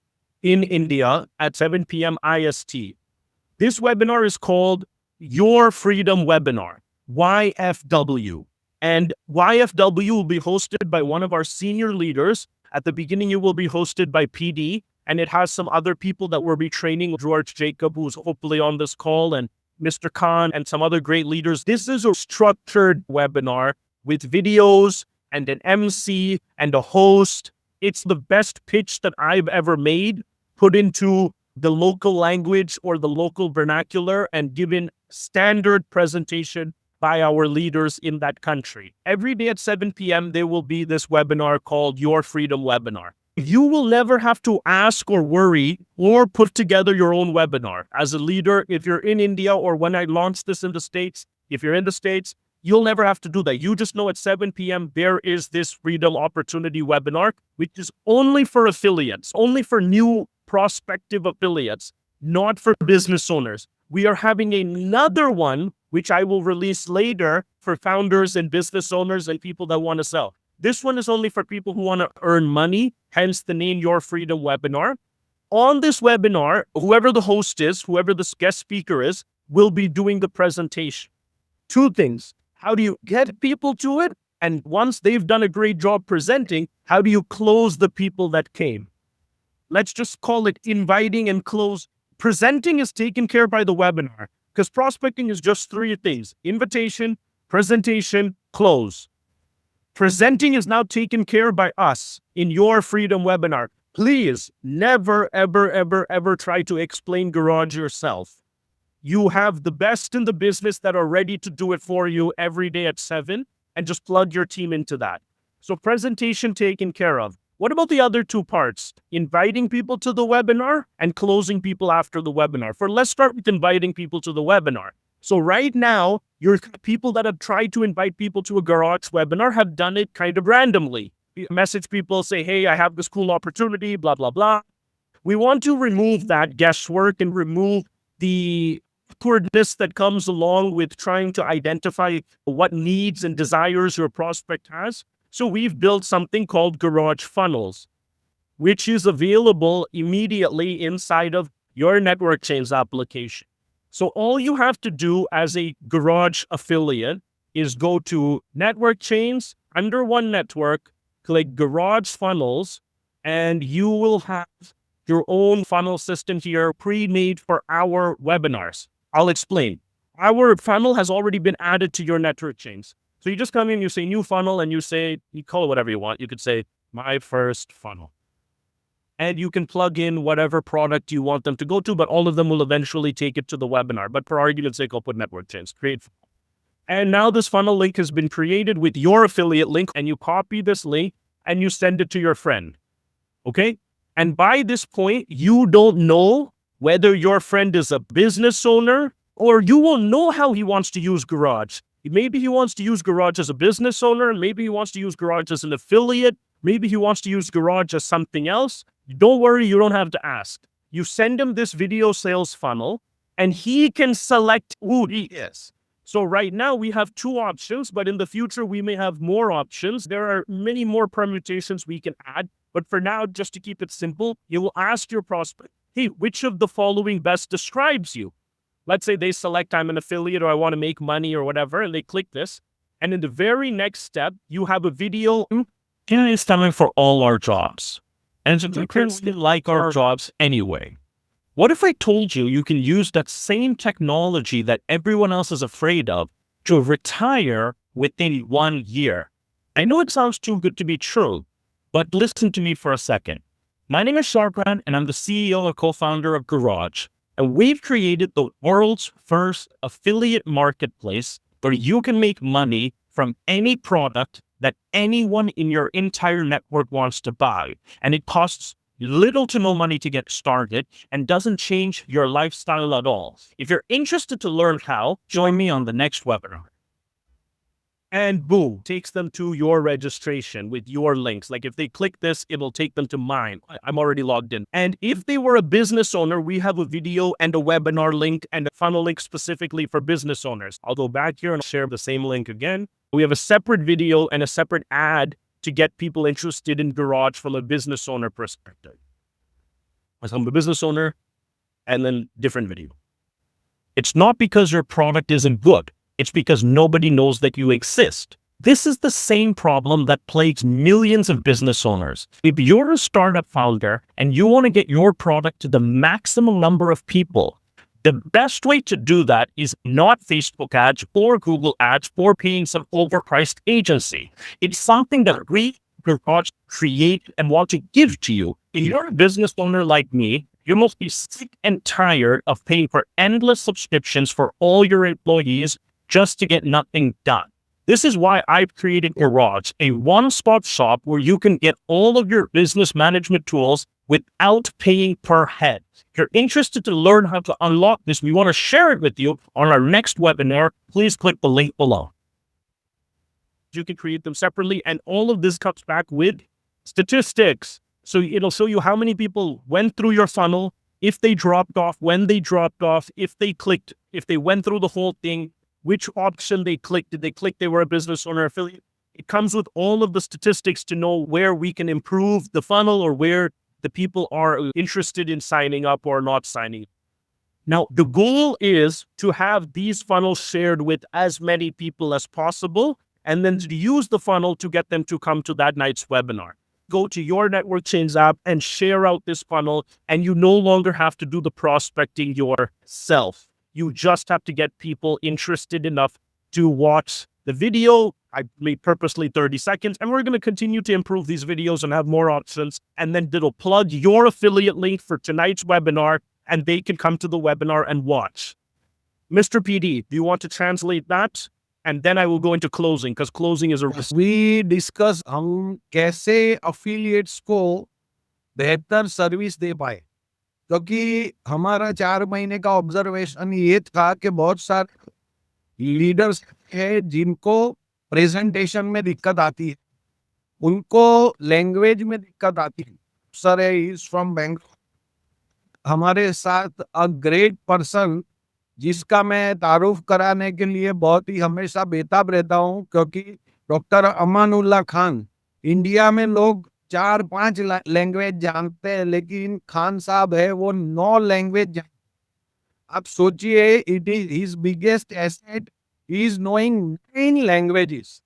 in India at 7 p.m. IST. This webinar is called Your Freedom Webinar, YFW. And YFW will be hosted by one of our senior leaders. At the beginning, it will be hosted by PD, and it has some other people that will be training, George Jacob, who's hopefully on this call, and Mr. Khan, and some other great leaders. This is a structured webinar with videos and an MC and a host. It's the best pitch that I've ever made, put into the local language or the local vernacular and given standard presentation by our leaders in that country. Every day at 7 p.m., there will be this webinar called Your Freedom Webinar. You will never have to ask or worry or put together your own webinar. As a leader, if you're in India or when I launch this in the States, if you're in the States, you'll never have to do that. You just know at 7 p.m. there is this Freedom Opportunity webinar, which is only for affiliates, only for new prospective affiliates, not for business owners. We are having another one, which I will release later, for founders and business owners and people that want to sell. This one is only for people who want to earn money, hence the name Your Freedom Webinar. On this webinar, whoever the host is, whoever the guest speaker is, will be doing the presentation. Two things. How do you get people to it? And once they've done a great job presenting, how do you close the people that came? Let's just call it inviting and close. Presenting is taken care of by the webinar because prospecting is just three things: invitation, presentation, close. Presenting is now taken care of by us in Your Freedom Webinar. Please never, ever, ever, ever try to explain Garage yourself. You have the best in the business that are ready to do it for you every day at 7, and just plug your team into that. So presentation taken care of. What about the other two parts? Inviting people to the webinar and closing people after the webinar. Let's start with inviting people to the webinar. So right now, your people that have tried to invite people to a Garage webinar have done it kind of randomly. You message people, say, hey, I have this cool opportunity, blah, blah, blah. We want to remove that guesswork and remove the awkwardness that comes along with trying to identify what needs and desires your prospect has. So we've built something called Garage Funnels, which is available immediately inside of your Network Chains application. So all you have to do as a Garage affiliate is go to Network Chains, under one network, click Garage Funnels, and you will have your own funnel system here pre-made for our webinars. I'll explain. Our funnel has already been added to your Network Chains. So you just come in, you say new funnel, and you call it whatever you want. You could say my first funnel. And you can plug in whatever product you want them to go to, but all of them will eventually take it to the webinar. But for argument's sake, I'll put Network Chains, create funnel. And now this funnel link has been created with your affiliate link, and you copy this link and you send it to your friend. Okay? And by this point, you don't know whether your friend is a business owner, or you won't know how he wants to use Garage. Maybe he wants to use Garage as a business owner. Maybe he wants to use Garage as an affiliate. Maybe he wants to use Garage as something else. Don't worry, you don't have to ask. You send him this video sales funnel, and he can select who he is. So right now we have two options, but in the future we may have more options. There are many more permutations we can add. But for now, just to keep it simple, you will ask your prospect, hey, which of the following best describes you? Let's say they select I'm an affiliate or I want to make money or whatever, and they click this. And in the very next step, you have a video. It's coming for all our jobs. And we currently like our jobs anyway. What if I told you you can use that same technology that everyone else is afraid of to retire within 1 year? I know it sounds too good to be true, But listen to me for a second. My name is Sharpran, and I'm the CEO and co-founder of Garage. And we've created the world's first affiliate marketplace where you can make money from any product that anyone in your entire network wants to buy. And it costs little to no money to get started and doesn't change your lifestyle at all. If you're interested to learn how, join me on the next webinar. And boom, takes them to your registration with your links. Like if they click this, it'll take them to mine. I'm already logged in. And if they were a business owner, we have a video and a webinar link and a funnel link specifically for business owners. I'll go back here and share the same link again. We have a separate video and a separate ad to get people interested in Garage from a business owner perspective. I'm a business owner, and then different video. It's not because your product isn't good. It's because nobody knows that you exist. This is the same problem that plagues millions of business owners. If you're a startup founder and you want to get your product to the maximum number of people, the best way to do that is not Facebook ads or Google ads or paying some overpriced agency. It's something that we create and want to give to you. If you're a business owner like me, you must be sick and tired of paying for endless subscriptions for all your employees just to get nothing done. This is why I've created Garage, a one-stop shop where you can get all of your business management tools without paying per head. If you're interested to learn how to unlock this, we want to share it with you on our next webinar. Please click the link below. You can create them separately, and all of this comes back with statistics. So it'll show you how many people went through your funnel, if they dropped off, when they dropped off, if they clicked, if they went through the whole thing, which option they clicked. Did they click they were a business owner affiliate? It comes with all of the statistics to know where we can improve the funnel or where the people are interested in signing up or not signing up. Now, the goal is to have these funnels shared with as many people as possible, and then to use the funnel to get them to come to that night's webinar. Go to your Network Chains app and share out this funnel, and you no longer have to do the prospecting yourself. You just have to get people interested enough to watch the video. I made purposely 30 seconds, and we're going to continue to improve these videos and have more options. And then it'll plug your affiliate link for tonight's webinar, and they can come to the webinar and watch. Mr. PD, do you want to translate that? And then I will go into closing, because closing is a risk. We discuss हम कैसे affiliates को बेहतर service दे पाए, क्योंकि हमारा 4 महीने का observation ये था कि बहुत सारे लीडर्स है जिनको प्रेजेंटेशन में दिक्कत आती है, उनको लैंग्वेज में दिक्कत आती है. सर इज फ्रॉम बैंगलोर, हमारे साथ अ ग्रेट पर्सन जिसका मैं तारुफ कराने के लिए बहुत ही हमेशा बेताब रहता हूँ, क्योंकि डॉक्टर अमानुल्लाह खान, इंडिया में लोग 4-5 लैंग्वेज जानते हैं, लेकिन खान साहब है वो 9 लैंग्वेज जानते. आप सोचिए, it is his biggest asset, he is knowing 9 languages.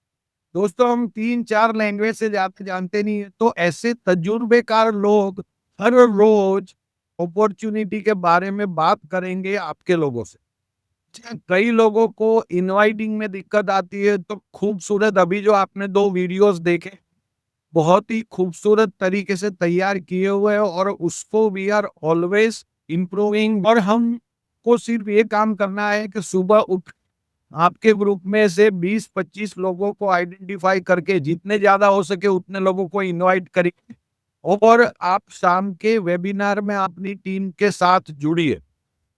दोस्तों, हम 3-4 लैंग्वेज से जानते नहीं है. तो ऐसे तजुर्बेकार लोग हर रोज अपॉर्चुनिटी के बारे में बात करेंगे आपके लोगों से. कई लोगों को इनवाइटिंग में दिक्कत आती है, तो खूबसूरत अभी जो आपने 2 वीडियोस देखे, बहुत ही खूबसूरत तरीके से तैयार किए हुए हैं, और उसको वी आर ऑलवेज इम्प्रूविंग. और हमको सिर्फ ये काम करना है कि सुबह उठ आपके ग्रुप में से 20-25 लोगों को आइडेंटिफाई करके जितने ज्यादा हो सके उतने लोगों को इनवाइट करिए, और आप शाम के वेबिनार में अपनी टीम के साथ जुड़िए.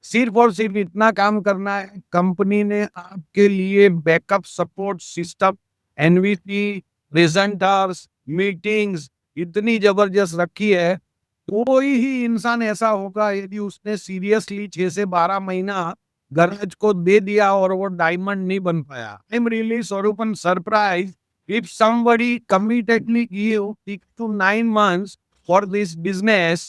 सिर्फ और सिर्फ इतना काम करना है. कंपनी ने आपके लिए backup support system, NVC, presenters, meetings इतनी जबरदस्त रखी है. कोई ही इंसान ऐसा होगा यदि उसने सीरियसली 6 से 12 महीना गरज को दे दिया और वो डायमंड नहीं बन पाया. I am really Swarupan surprise if somebody committedly give 6 to 9 months for this business,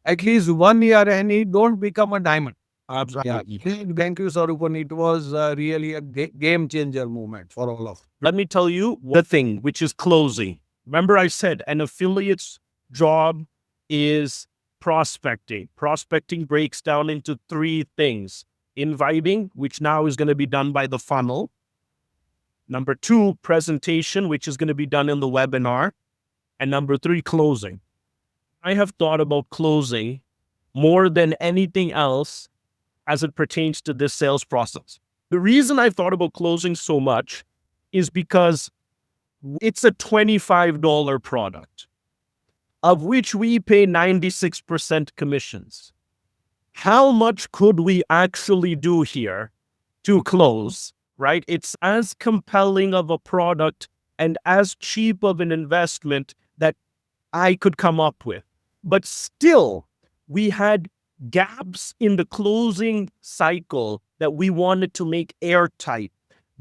at least 1 year, and he don't become a diamond. Absolutely. Yeah. Thank you, Sarupan. It was really a game changer moment for all of us. Let me tell you the thing, which is closing. Remember I said an affiliate's job is prospecting. Prospecting breaks down into 3 things. Inviting, which now is going to be done by the funnel. Number 2, presentation, which is going to be done in the webinar. And number three, closing. I have thought about closing more than anything else as it pertains to this sales process. The reason I've thought about closing so much is because it's a $25 product, of which we pay 96% commissions. How much could we actually do here to close, right? It's as compelling of a product and as cheap of an investment that I could come up with. But still, we had gaps in the closing cycle that we wanted to make airtight.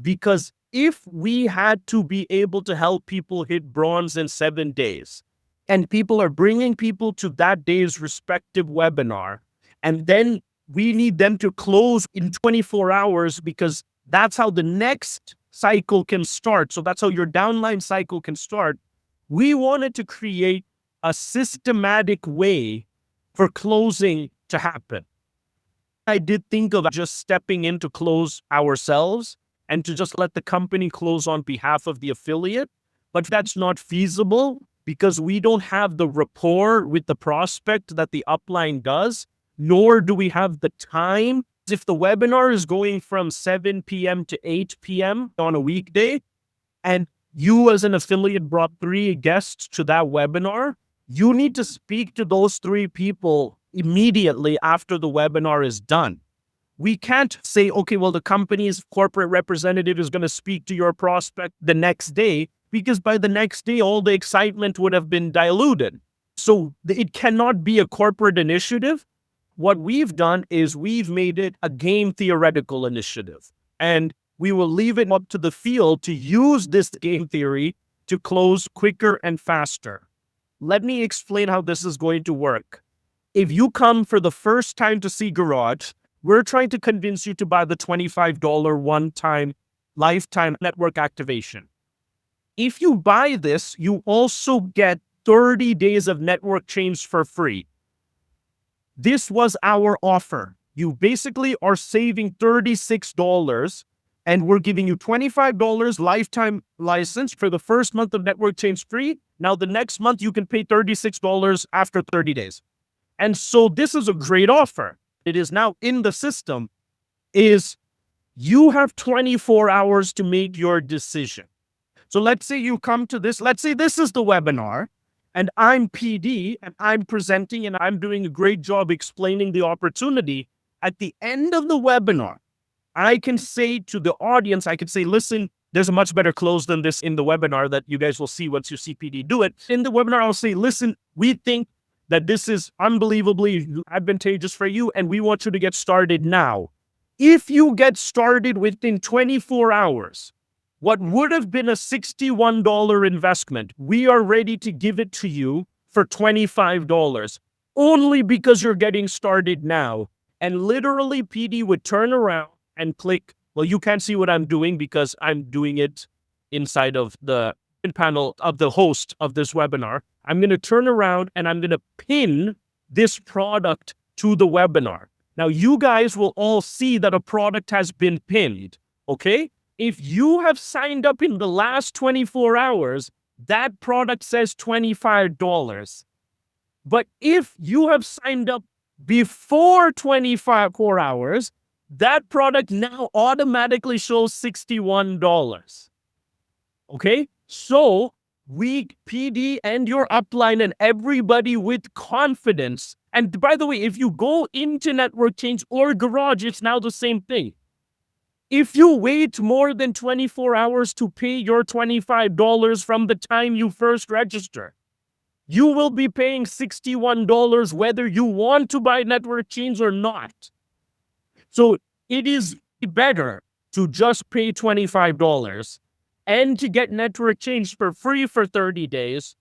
Because if we had to be able to help people hit bronze in 7 days, and people are bringing people to that day's respective webinar, and then we need them to close in 24 hours because that's how the next cycle can start. So that's how your downline cycle can start. We wanted to create a systematic way for closing to happen. I did think of just stepping in to close ourselves and to just let the company close on behalf of the affiliate, but that's not feasible because we don't have the rapport with the prospect that the upline does, nor do we have the time. If the webinar is going from 7 p.m. to 8 p.m. on a weekday, and you as an affiliate brought 3 guests to that webinar, you need to speak to those 3 people immediately after the webinar is done. We can't say, okay, well, the company's corporate representative is going to speak to your prospect the next day, because by the next day, all the excitement would have been diluted. So it cannot be a corporate initiative. What we've done is we've made it a game theoretical initiative, and we will leave it up to the field to use this game theory to close quicker and faster. Let me explain how this is going to work. If you come for the first time to see Garage, we're trying to convince you to buy the $25 one-time lifetime network activation. If you buy this, you also get 30 days of network change for free. This was our offer. You basically are saving $36 and we're giving you $25 lifetime license for the first month of network change free. Now the next month you can pay $36 after 30 days. And so this is a great offer. It is now in the system. Is you have 24 hours to make your decision. So let's say you come to this, let's say this is the webinar and I'm PD and I'm presenting and I'm doing a great job explaining the opportunity. At the end of the webinar, I can say to the audience, I can say, listen, there's a much better close than this in the webinar that you guys will see once you see PD do it. In the webinar, I'll say, listen, we think that this is unbelievably advantageous for you and we want you to get started now. If you get started within 24 hours, what would have been a $61 investment, we are ready to give it to you for $25, only because you're getting started now. And literally, PD would turn around and click, well, you can't see what I'm doing because I'm doing it inside of the panel of the host of this webinar. I'm going to turn around and I'm going to pin this product to the webinar. Now, you guys will all see that a product has been pinned, okay? If you have signed up in the last 24 hours, that product says $25. But if you have signed up before 24 hours, that product now automatically shows $61. Okay? So we, PD and your upline and everybody with confidence. And by the way, if you go into Network Change or Garage, it's now the same thing. If you wait more than 24 hours to pay your $25 from the time you first register, you will be paying $61 whether you want to buy Network Change or not. So it is better to just pay $25 and to get Network Change for free for 30 days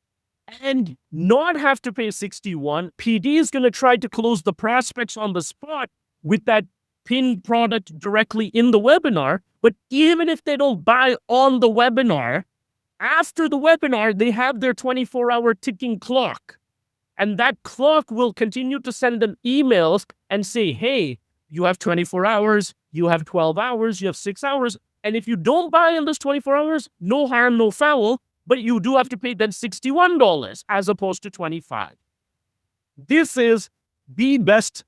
and not have to pay $61. PD is going to try to close the prospects on the spot with that pinned product directly in the webinar. But even if they don't buy on the webinar, after the webinar, they have their 24-hour ticking clock. And that clock will continue to send them emails and say, hey, you have 24 hours, you have 12 hours, you have 6 hours. And if you don't buy in those 24 hours, no harm, no foul. but you do have to pay then $61 as opposed to $25. This is the best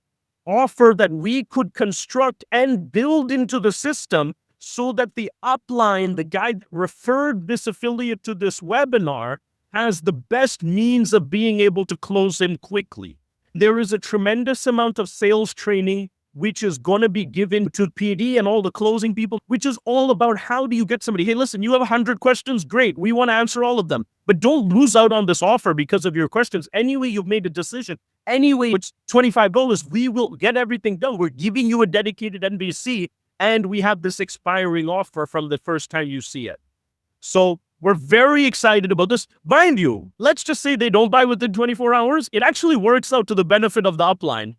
offer that we could construct and build into the system so that the upline, the guy that referred this affiliate to this webinar, has the best means of being able to close him quickly. There is a tremendous amount of sales training which is going to be given to PD and all the closing people, which is all about how do you get somebody, hey, listen, you have 100 questions, great, we want to answer all of them, but don't lose out on this offer because of your questions. Anyway, you've made a decision. Anyway, it's $25. We will get everything done. We're giving you a dedicated NBC, and we have this expiring offer from the first time you see it. So we're very excited about this. Mind you, let's just say they don't buy within 24 hours. It actually works out to the benefit of the upline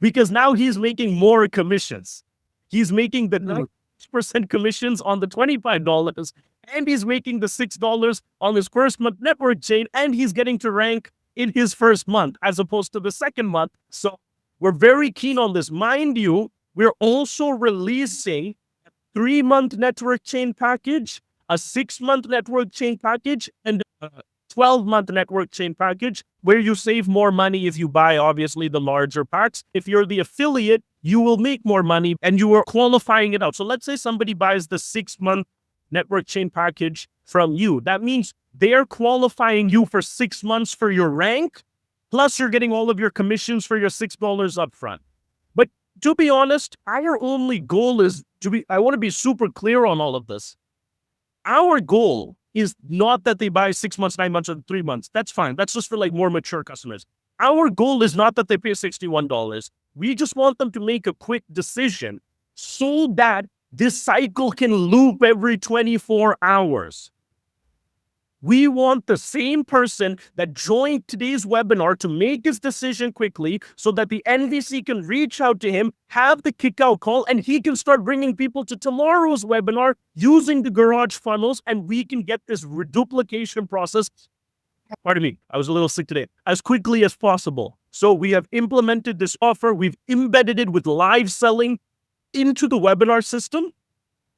because now he's making more commissions. He's making the 90% commissions on the $25, and he's making the $6 on his first month network chain, and he's getting to rank in his first month as opposed to the second month. So we're very keen on this. Mind you, we're also releasing a 3-month network chain package, a 6-month network chain package, and a 12-month network chain package where you save more money if you buy, obviously, the larger packs. If you're the affiliate, you will make more money and you are qualifying it out. So let's say somebody buys the 6-month network chain package from you. That means they're qualifying you for 6 months for your rank, plus you're getting all of your commissions for your $6 up front. But to be honest, our only goal is I want to be super clear on all of this. Our goal is not that they buy 6 months, 9 months, or 3 months. That's fine. That's just for like more mature customers. Our goal is not that they pay $61. We just want them to make a quick decision so that this cycle can loop every 24 hours. We want the same person that joined today's webinar to make his decision quickly so that the NVC can reach out to him, have the kickout call, and he can start bringing people to tomorrow's webinar using the garage funnels, and we can get this reduplication process, pardon me, I was a little sick today, as quickly as possible. So we have implemented this offer. We've embedded it with live selling into the webinar system,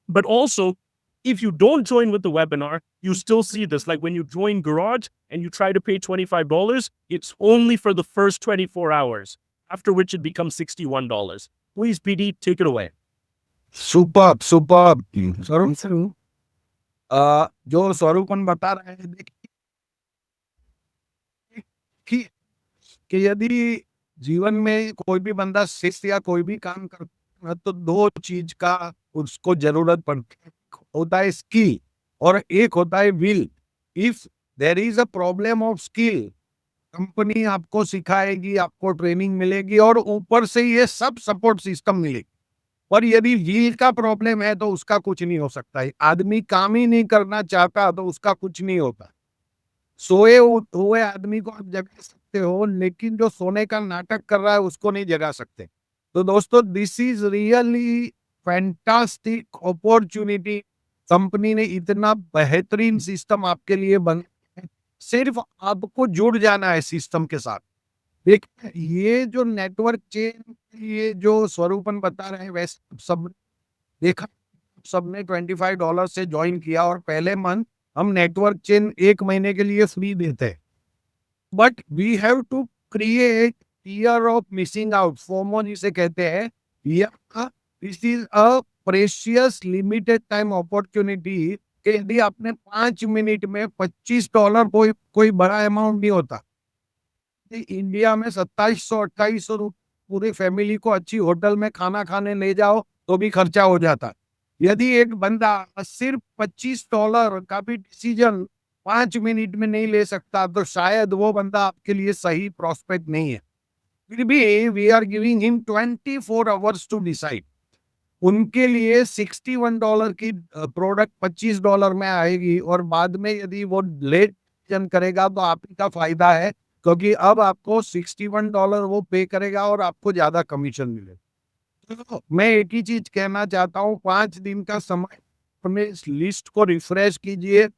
but also if you don't join with the webinar, you still see this. Like when you join Garage and you try to pay $25, it's only for the first 24 hours, after which it becomes $61. Please, PD, take it away. Super स्वरूप जो स्वरूपन बता रहे हैं देखिए कि यदि जीवन में कोई भी बंदा शिष्य या कोई भी काम करता है तो 2 चीज का उसको जरूरत पड़ती है, होता है स्किल और एक होता है will. If there is a problem of skill, company आपको सिखाएगी, आपको ट्रेनिंग मिलेगी और ऊपर से ये सब सपोर्ट सिस्टम मिलेगी. पर यदि विल का प्रॉब्लम है तो उसका कुछ नहीं हो सकता है. आदमी काम ही नहीं करना चाहता तो उसका कुछ नहीं होता. सोए हुए आदमी को आप जगा सकते हो, लेकिन जो सोने का नाटक कर रहा है उसको नहीं जगा सकते. तो दोस्तों, this is really fantastic opportunity. Company ने इतना बेहतरीन सिस्टम आपके लिए बनाया है, सिर्फ आपको जुड़ जाना है सिस्टम के साथ. देखिए, ये जो नेटवर्क चेन, ये जो स्वरूपन बता रहे हैं, वैसे सब देखा, सबने $25 से ज्वाइन किया और पहले मंथ हम नेटवर्क चेन 1 महीने के लिए फ्री देते हैं. But we have to create fear of missing out, FOMO जिसे कहते हैं. This is a precious limited time opportunity कि यदि आपने 5 मिनट में $25, कोई बड़ा अमाउंट नहीं होता. इंडिया में 2700-2800 पूरी फैमिली को अच्छी होटल में खाना खाने ले जाओ तो भी खर्चा हो जाता. यदि एक बंदा सिर्फ $25 का भी डिसीजन 5 मिनट में नहीं ले सकता तो शायद वो बंदा आपके लिए सही प्रोस्पेक्ट नहीं है. फिर भी we are giving him 24 hours to decide. उनके लिए $61 की प्रोडक्ट $25 में आएगी और बाद में यदि वो लेट करेगा तो आप ही का फायदा है, क्योंकि अब आपको $61 वो पे करेगा और आपको ज्यादा कमीशन मिलेगा. तो मैं एक ही चीज कहना चाहता हूँ, 5 दिन का समय अपने इस लिस्ट को रिफ्रेश कीजिए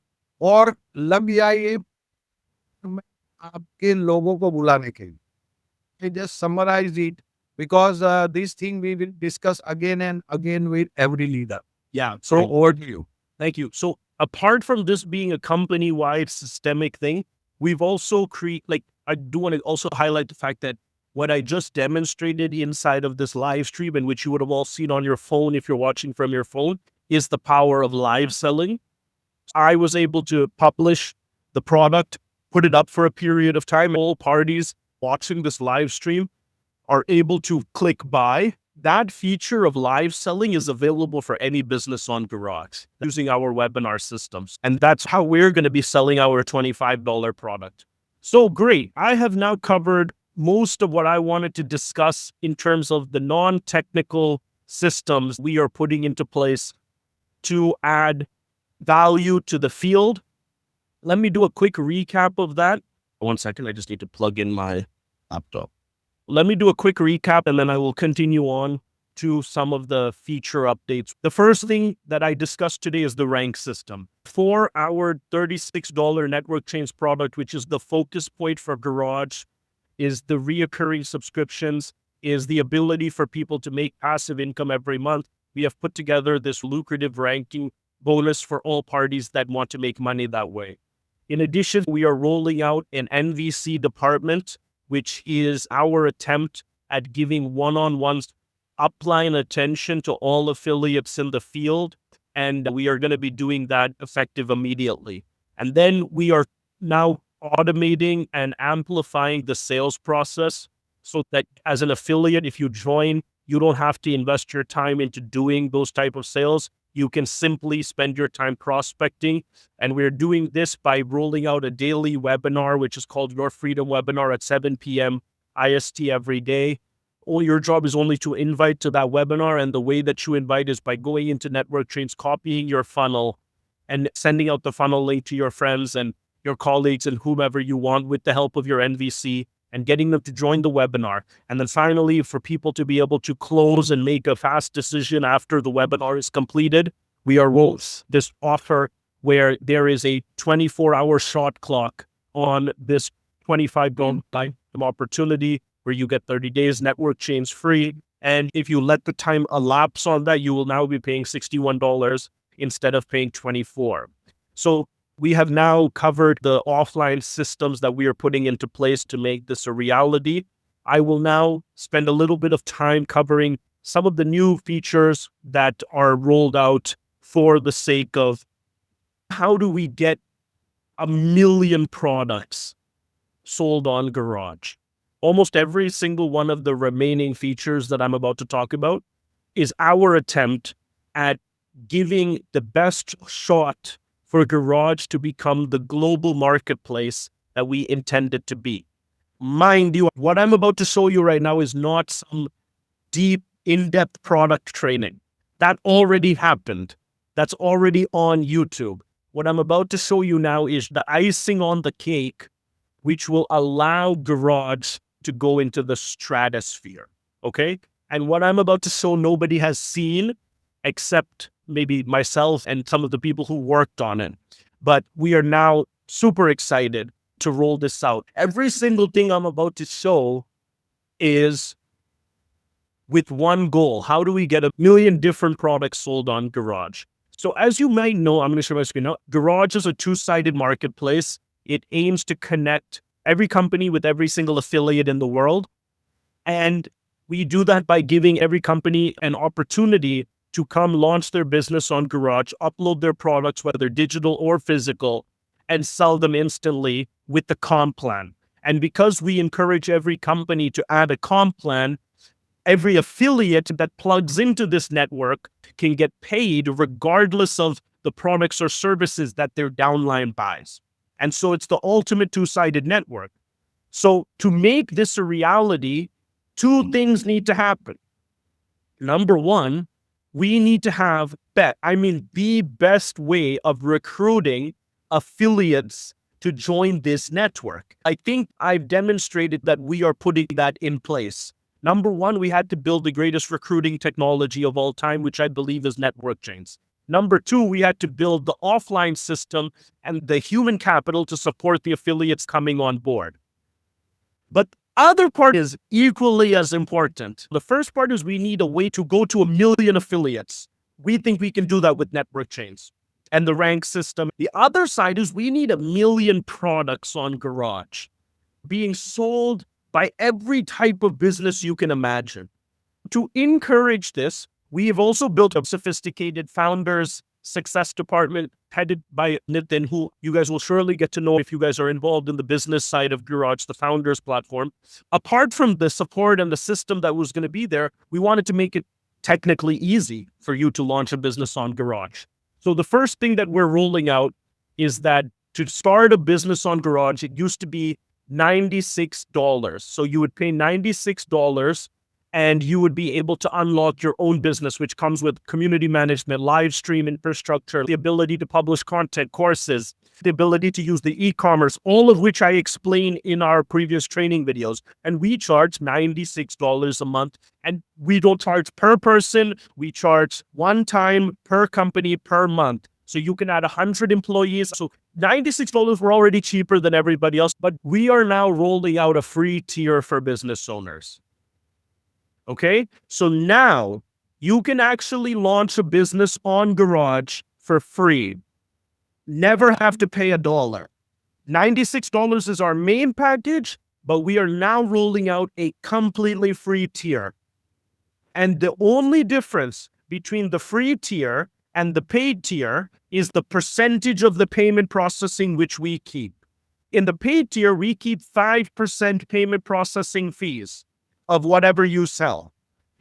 और लग जाइए आपके लोगों को बुलाने के लिए. Just summarize it because this thing we will discuss again and again with every leader. Yeah. So over to you. Thank you. So apart from this being a company-wide systemic thing, we've also I do want to also highlight the fact that what I just demonstrated inside of this live stream, and which you would have all seen on your phone if you're watching from your phone, is the power of live selling. I was able to publish the product, put it up for a period of time. All parties watching this live stream are able to click buy. That feature of live selling is available for any business on Garage using our webinar systems. And that's how we're going to be selling our $25 product. So great. I have now covered most of what I wanted to discuss in terms of the non-technical systems we are putting into place to add value to the field. Let me do a quick recap of that. 1 second, I just need to plug in my laptop. Let me do a quick recap and then I will continue on to some of the feature updates. The first thing that I discussed today is the rank system. For our $36 network chains product, which is the focus point for Garage, is the reoccurring subscriptions, is the ability for people to make passive income every month. We have put together this lucrative ranking bonus for all parties that want to make money that way. In addition, we are rolling out an NVC department, which is our attempt at giving one-on-one upline attention to all affiliates in the field. And we are going to be doing that effective immediately. And then we are now automating and amplifying the sales process so that as an affiliate, if you join, you don't have to invest your time into doing those type of sales. You can simply spend your time prospecting. And we're doing this by rolling out a daily webinar, which is called Your Freedom Webinar at 7 p.m. IST every day. All your job is only to invite to that webinar. And the way that you invite is by going into Network Chains, copying your funnel and sending out the funnel link to your friends and your colleagues and whomever you want with the help of your NVC and getting them to join the webinar. And then finally, for people to be able to close and make a fast decision after the webinar is completed, we are this offer where there is a 24-hour shot clock on this $25 lifetime opportunity where you get 30 days network chains free. And if you let the time elapse on that, you will now be paying $61 instead of paying $24. So we have now covered the offline systems that we are putting into place to make this a reality. I will now spend a little bit of time covering some of the new features that are rolled out for the sake of how do we get 1 million products sold on Garage. Almost every single one of the remaining features that I'm about to talk about is our attempt at giving the best shot for Garage to become the global marketplace that we intend it to be. Mind you, what I'm about to show you right now is not some deep, in-depth product training. That already happened. That's already on YouTube. What I'm about to show you now is the icing on the cake, which will allow Garage to go into the stratosphere, okay? And what I'm about to show nobody has seen except maybe myself and some of the people who worked on it. But we are now super excited to roll this out. Every single thing I'm about to show is with one goal. How do we get 1 million different products sold on Garage? So as you might know, I'm going to share my screen now. Garage is a two-sided marketplace. It aims to connect every company with every single affiliate in the world. And we do that by giving every company an opportunity to come launch their business on Garage, upload their products, whether digital or physical, and sell them instantly with the comp plan. And because we encourage every company to add a comp plan, every affiliate that plugs into this network can get paid regardless of the products or services that their downline buys. And so it's the ultimate two-sided network. So to make this a reality, two things need to happen. Number one, we need to have the best way of recruiting affiliates to join this network. I think I've demonstrated that we are putting that in place. Number one, we had to build the greatest recruiting technology of all time, which I believe is network chains. Number two, we had to build the offline system and the human capital to support the affiliates coming on board. But other part is equally as important. The first part is we need a way to go to 1 million affiliates. We think we can do that with network chains. and the rank system. The other side is we need 1 million products on Garage being sold by every type of business you can imagine. To encourage this, we have also built a sophisticated founders success department headed by Nitin, who you guys will surely get to know if you guys are involved in the business side of Garage, the founders platform. Apart from the support and the system that was going to be there, we wanted to make it technically easy for you to launch a business on Garage. So the first thing that we're rolling out is that to start a business on Garage, it used to be $96. So you would pay $96 and you would be able to unlock your own business, which comes with community management, live stream infrastructure, the ability to publish content, courses, the ability to use the e-commerce, all of which I explain in our previous training videos. And we charge $96 a month. And we don't charge per person. We charge one time per company per month. So you can add 100 employees. So $96 were already cheaper than everybody else, but we are now rolling out a free tier for business owners. Okay, so now you can actually launch a business on Garage for free. Never have to pay $1. $96 is our main package, but we are now rolling out a completely free tier. And the only difference between the free tier and the paid tier is the percentage of the payment processing which we keep. In the paid tier, we keep 5% payment processing fees of whatever you sell.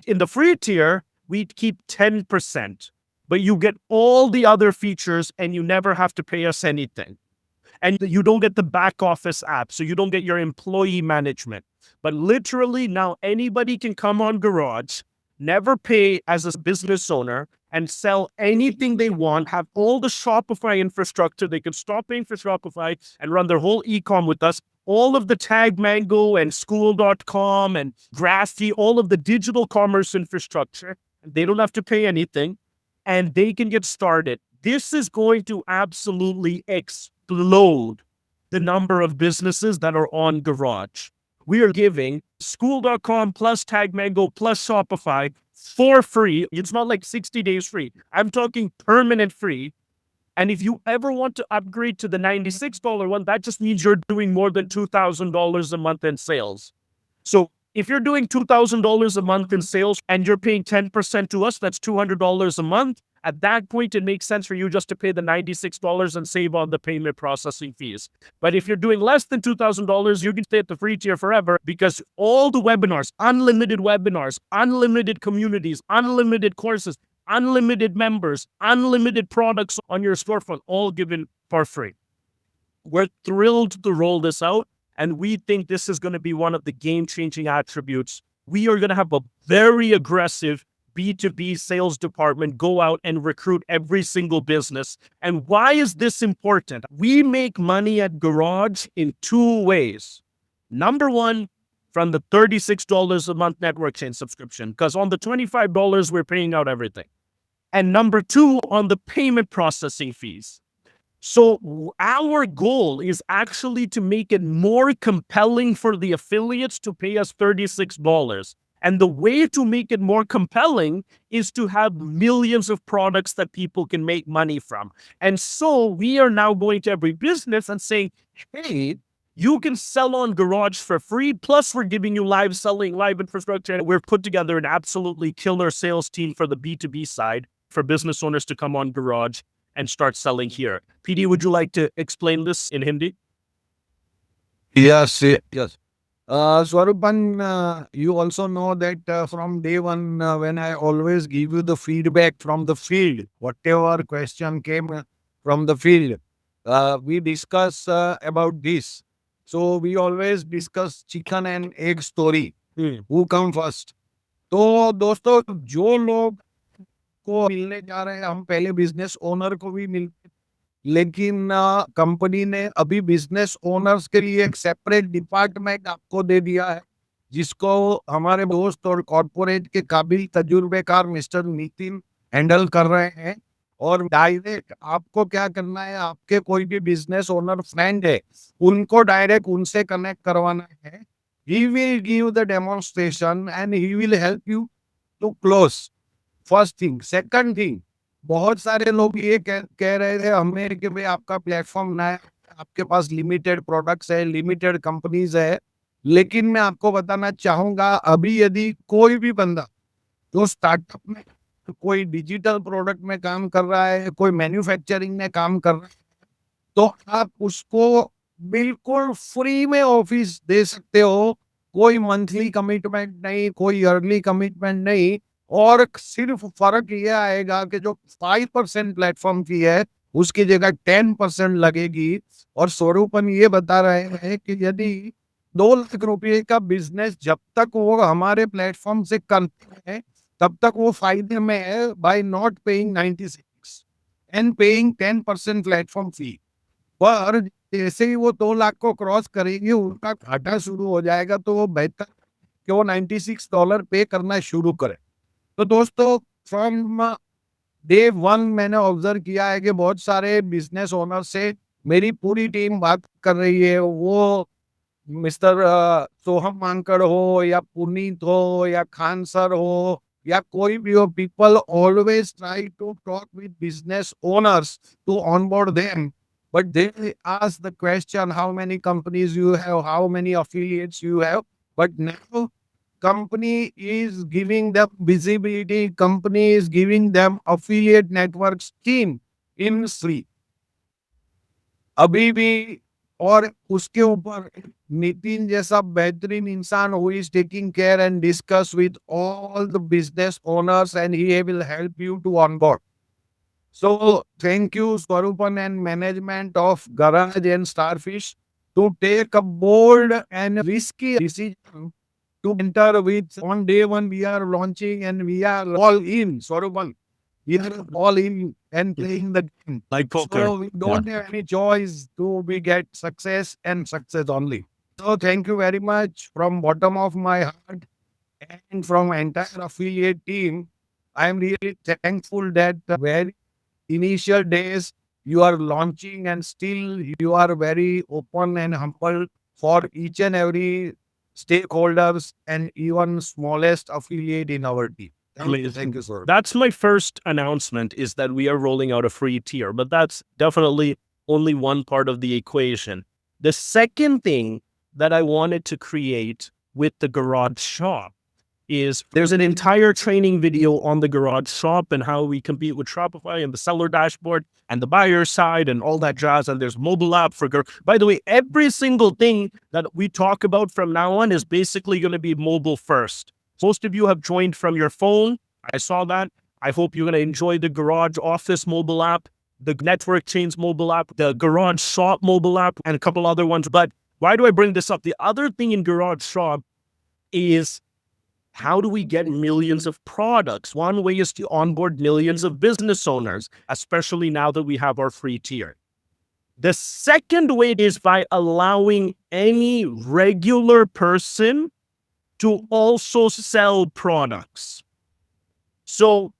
In the free tier, we keep 10%, but you get all the other features and you never have to pay us anything. And you don't get the back office app, so you don't get your employee management. But literally now anybody can come on Garage, never pay as a business owner, and sell anything they want, have all the Shopify infrastructure. They can stop paying for Shopify and run their whole e-com with us. All of the Tag Mango and School.com and Graphy, all of the digital commerce infrastructure. They don't have to pay anything and they can get started. This is going to absolutely explode the number of businesses that are on Garage. We are giving School.com plus Tag Mango plus Shopify for free. It's not like 60 days free. I'm talking permanent free. And if you ever want to upgrade to the $96 one, that just means you're doing more than $2,000 a month in sales. So if you're doing $2,000 a month in sales and you're paying 10% to us, that's $200 a month. At that point, it makes sense for you just to pay the $96 and save on the payment processing fees. But if you're doing less than $2,000, you can stay at the free tier forever because all the webinars, unlimited communities, unlimited courses, unlimited members, unlimited products on your storefront, all given for free. We're thrilled to roll this out, and we think this is going to be one of the game-changing attributes. We are going to have a very aggressive B2B sales department go out and recruit every single business. And why is this important? We make money at Garage in two ways. Number one, from the $36 a month network chain subscription, because on the $25, we're paying out everything. And number two, on the payment processing fees. So our goal is actually to make it more compelling for the affiliates to pay us $36. And the way to make it more compelling is to have millions of products that people can make money from. And so we are now going to every business and saying, hey, you can sell on Garage for free. Plus, we're giving you live selling, live infrastructure. And we've put together an absolutely killer sales team for the B2B side for business owners to come on Garage and start selling here. PD, would you like to explain this in Hindi? Yes. Swarupan, you also know that from day one, when I always give you the feedback from the field, whatever question came from the field, we discuss about this. So we always discuss chicken and egg story. Who come first? तो दोस्तों जो लोग को मिलने जा रहे हैं, हम पहले बिजनेस ओनर को भी मिलते, लेकिन कंपनी ने अभी बिजनेस ओनर्स के लिए एक सेपरेट डिपार्टमेंट आपको दे दिया है, जिसको हमारे दोस्त और कॉर्पोरेट के काबिल तजुर्बेकार मिस्टर नितिन हैंडल कर रहे हैं। और डायरेक्ट आपको क्या करना है, आपके कोई भी बिजनेस ओनर फ्रेंड है, उनको डायरेक्ट उनसे कनेक्ट करवाना है। He will give the demonstration and he will help you to close. First thing. Second thing, बहुत सारे लोग ये कह रहे थे हमें कि भाई आपका प्लेटफॉर्म नया है, आपके पास लिमिटेड प्रोडक्ट्स है, लिमिटेड कंपनीज है। लेकिन मैं आपको बताना चाहूंगा, अभी यदि कोई भी बंदा जो स्टार्टअप में, कोई डिजिटल प्रोडक्ट में काम कर रहा है, कोई मैन्युफैक्चरिंग में काम कर रहा है, तो आप उसको बिल्कुल फ्री में ऑफिस दे सकते हो। कोई मंथली कमिटमेंट नहीं, कोई ईयरली कमिटमेंट नहीं। और सिर्फ फर्क ये आएगा कि जो 5% प्लेटफॉर्म की है, उसकी जगह 10% लगेगी। और स्वरूपन ये बता रहे हैं कि यदि 2 लाख रुपए का बिजनेस जब तक वो हमारे प्लेटफॉर्म से करते हैं, तब तक वो फायदे में है by not paying 96 and paying 10% platform fee. पर जैसे ही वो 2 लाख को क्रॉस करेंगे, उनका घाटा शुरू हो जाएगा, तो वो बेहतर कि वो $96 पे करना शुरू करे। तो दोस्तों, फ्रॉम डे वन मैंने ऑब्जर्व किया है कि बहुत सारे बिजनेस ओनर से मेरी पूरी टीम बात कर रही है। वो मिस्टर सोहम मांकड़ हो, या पुनीत हो, या खान सर हो, या कोई भी हो, people always try to talk with business owners to onboard them, but they ask the question how many companies you have, how many affiliates you have. But now company is giving them visibility, company is giving them affiliate network scheme in free अभी भी। और उसके ऊपर नितिन जैसा बेहतरीन इंसान who is taking care and discuss with all the business owners, and he will help you to onboard. So thank you, Swarupan and management of Garage and Starfish, to take a bold and risky decision to enter with. On day one we are launching and we are all in, Swarupan. We are all in and playing the game. Like poker. So we don't have any choice to be get success and success only. So thank you very much from bottom of my heart and from entire affiliate team. I am really thankful that very initial days you are launching and still you are very open and humble for each and every stakeholders and even smallest affiliate in our team. Thank you, sir. That's my first announcement, is that we are rolling out a free tier, but that's definitely only one part of the equation. The second thing that I wanted to create with the garage shop is there's an entire training video on the garage shop and how we compete with Shopify and the seller dashboard and the buyer side and all that jazz. And there's mobile app for by the way, every single thing that we talk about from now on is basically going to be mobile first. Most of you have joined from your phone. I saw that. I hope you're going to enjoy the Garage Office mobile app, the Network Chains mobile app, the Garage Shop mobile app, and a couple other ones. But why do I bring this up? The other thing in Garage Shop is, how do we get millions of products? One way is to onboard millions of business owners, especially now that we have our free tier. The second way is by allowing any regular person to also sell products. So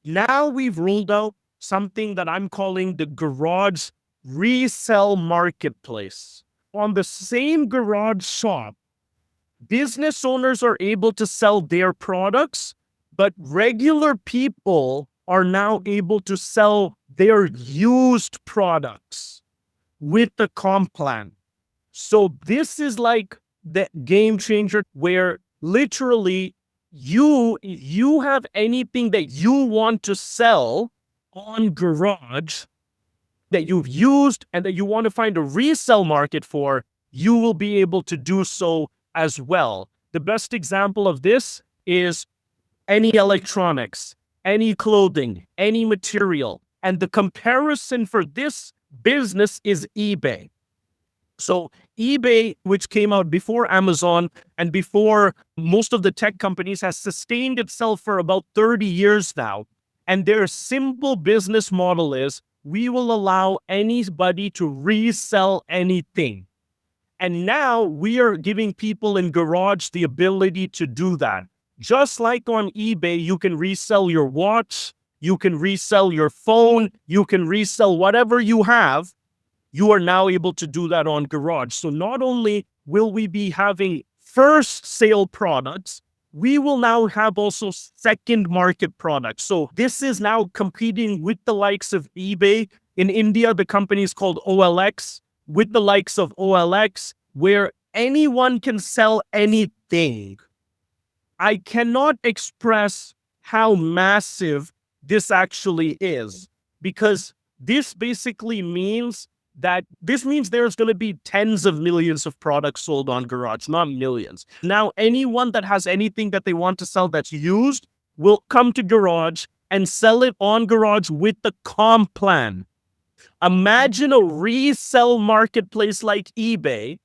now we've rolled out something that I'm calling the Garage Resell Marketplace. On the same garage shop, business owners are able to sell their products, but regular people are now able to sell their used products with the comp plan. So this is like the game changer, where literally you have anything that you want to sell on Garage that you've used and that you want to find a resale market for, you will be able to do so as well. The best example of this is any electronics, any clothing, any material. And the comparison for this business is eBay. So eBay, which came out before Amazon and before most of the tech companies, has sustained itself for about 30 years now. And their simple business model is, we will allow anybody to resell anything. And now we are giving people in Garage the ability to do that. Just like on eBay, you can resell your watch, you can resell your phone, you can resell whatever you have. You are now able to do that on Garage. So not only will we be having first sale products, we will now have also second market products. So this is now competing with the likes of eBay. In India, the company is called OLX, with the likes of OLX, where anyone can sell anything. I cannot express how massive this actually is, because this basically means there's going to be tens of millions of products sold on Garage, not millions. Now, anyone that has anything that they want to sell that's used will come to Garage and sell it on Garage with the comp plan. Imagine a resell marketplace like eBay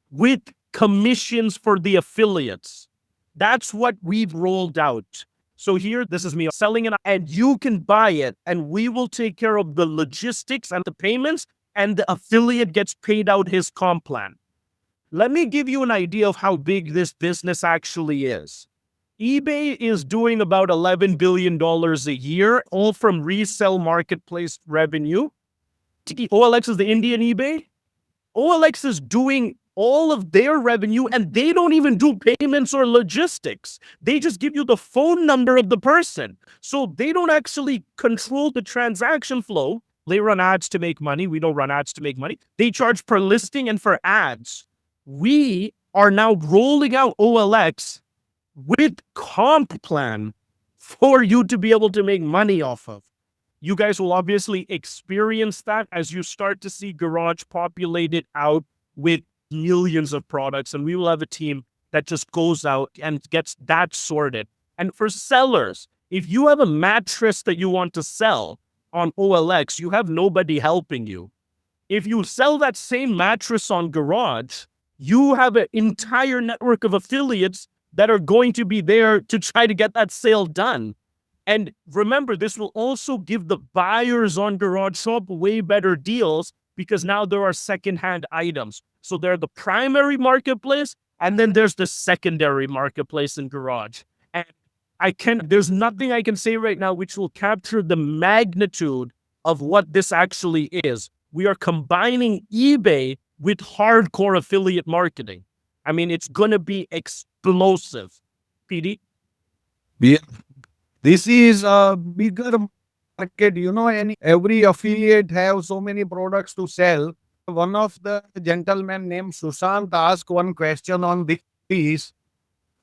with commissions for the affiliates. That's what we've rolled out. So here, this is me selling it, and you can buy it, and we will take care of the logistics and the payments, and the affiliate gets paid out his comp plan. Let me give you an idea of how big this business actually is. eBay is doing about $11 billion a year, all from resale marketplace revenue. OLX is the Indian eBay. OLX is doing all of their revenue, and they don't even do payments or logistics. They just give you the phone number of the person. So they don't actually control the transaction flow. They run ads to make money. We don't run ads to make money. They charge per listing and for ads. We are now rolling out OLX with comp plan for you to be able to make money off of. You guys will obviously experience that as you start to see Garage populated out with millions of products, and we will have a team that just goes out and gets that sorted. And for sellers, if you have a mattress that you want to sell on OLX, you have nobody helping you. If you sell that same mattress on Garage, you have an entire network of affiliates that are going to be there to try to get that sale done. And remember, this will also give the buyers on Garage Shop way better deals, because now there are secondhand items. So there's the primary marketplace, and then there's the secondary marketplace in Garage. And there's nothing I can say right now which will capture the magnitude of what this actually is. We are combining eBay with hardcore affiliate marketing. I mean, it's going to be explosive. PD? Yeah. This is a bigger market, and every affiliate have so many products to sell. One of the gentlemen named Sushant asked one question on this.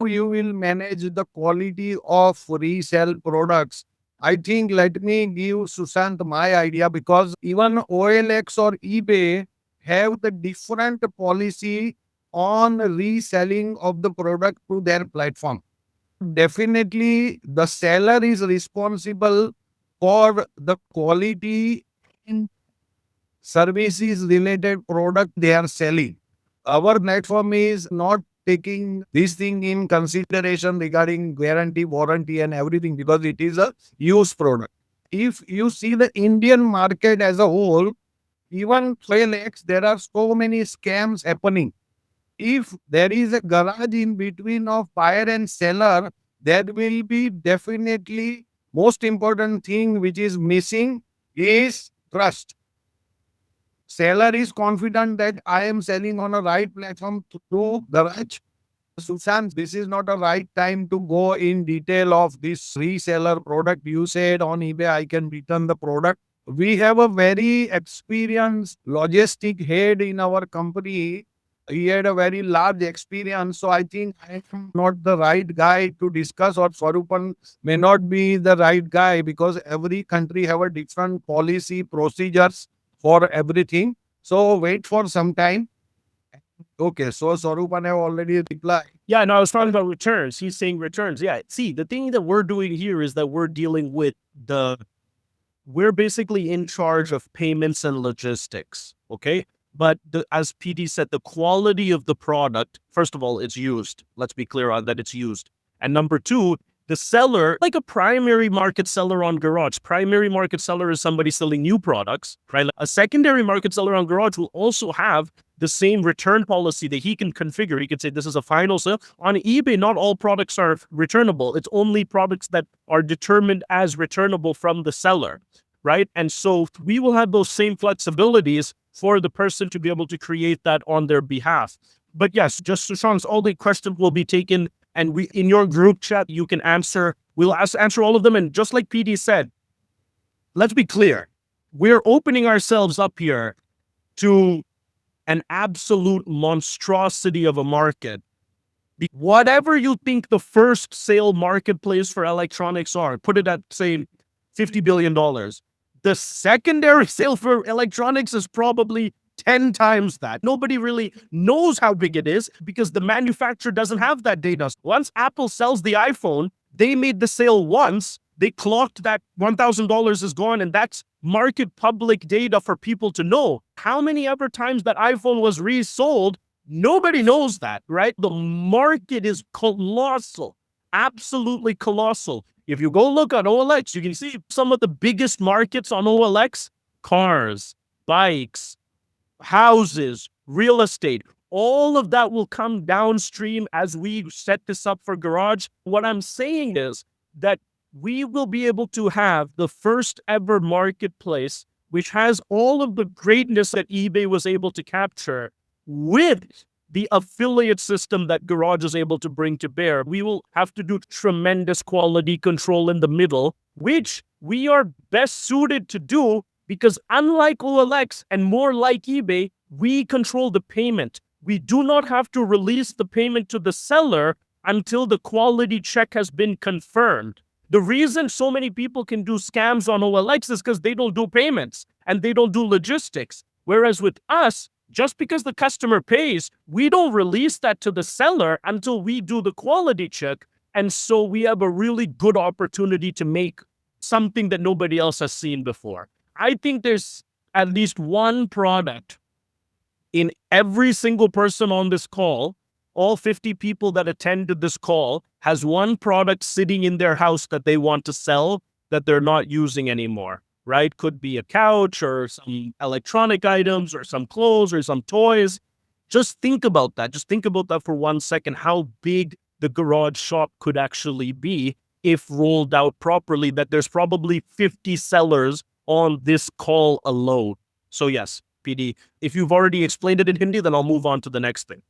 You will manage the quality of resale products. I think, let me give Sushant my idea, because even OLX or eBay have the different policy on reselling of the product to their platform. Definitely, the seller is responsible for the quality in services related product they are selling. Our platform is not taking this thing in consideration regarding guarantee, warranty, and everything, because it is a used product. If you see the Indian market as a whole, even OLX, there are so many scams happening. If there is a garage in between of buyer and seller, there will be definitely most important thing which is missing is trust. Seller is confident that I am selling on a right platform to garage. Sushant, this is not a right time to go in detail of this reseller product. You said on eBay, I can return the product. We have a very experienced logistic head in our company. He had a very large experience. So I think I am not the right guy to discuss, or Swarupan may not be the right guy, because every country have a different policy procedures for everything. So wait for some time. Okay, so Swarupan have already replied. Yeah, no, I was talking about returns. He's saying returns. Yeah, see, the thing that we're doing here is that we're dealing with we're basically in charge of payments and logistics, okay? But as PD said, the quality of the product, first of all, it's used. Let's be clear on that, it's used. And number two, the seller, like a primary market seller on Garage. Primary market seller is somebody selling new products, right? A secondary market seller on Garage will also have the same return policy that he can configure. He can say, this is a final sale. On eBay, not all products are returnable. It's only products that are determined as returnable from the seller, right? And so we will have those same flexibilities for the person to be able to create that on their behalf. But yes, just Sushant's all the questions will be taken And we, in your group chat, you can we'll answer all of them. And just like PD said, let's be clear. We're opening ourselves up here to an absolute monstrosity of a market. Whatever you think the first sale marketplace for electronics are, put it at, say, $50 billion. The secondary sale for electronics is probably 10 times that. Nobody really knows how big it is because the manufacturer doesn't have that data. Once Apple sells the iPhone, they made the sale once, they clocked that $1,000 is gone, and that's market public data for people to know. How many other times that iPhone was resold, nobody knows that, right? The market is colossal, absolutely colossal. If you go look on OLX, you can see some of the biggest markets on OLX: cars, bikes, houses, real estate. All of that will come downstream as we set this up for Garage. What I'm saying is that we will be able to have the first ever marketplace which has all of the greatness that eBay was able to capture with the affiliate system that Garage is able to bring to bear. We will have to do tremendous quality control in the middle, which we are best suited to do because unlike OLX and more like eBay, we control the payment. We do not have to release the payment to the seller until the quality check has been confirmed. The reason so many people can do scams on OLX is because they don't do payments and they don't do logistics. Whereas with us, just because the customer pays, we don't release that to the seller until we do the quality check. And so we have a really good opportunity to make something that nobody else has seen before. I think there's at least one product in every single person on this call. All 50 people that attended this call has one product sitting in their house that they want to sell that they're not using anymore, right? Could be a couch or some electronic items or some clothes or some toys. Just think about that. Just think about that for 1 second, how big the Garage shop could actually be if rolled out properly, that there's probably 50 sellers on this call alone. So yes, PD, if you've already explained it in Hindi, then I'll move on to the next thing.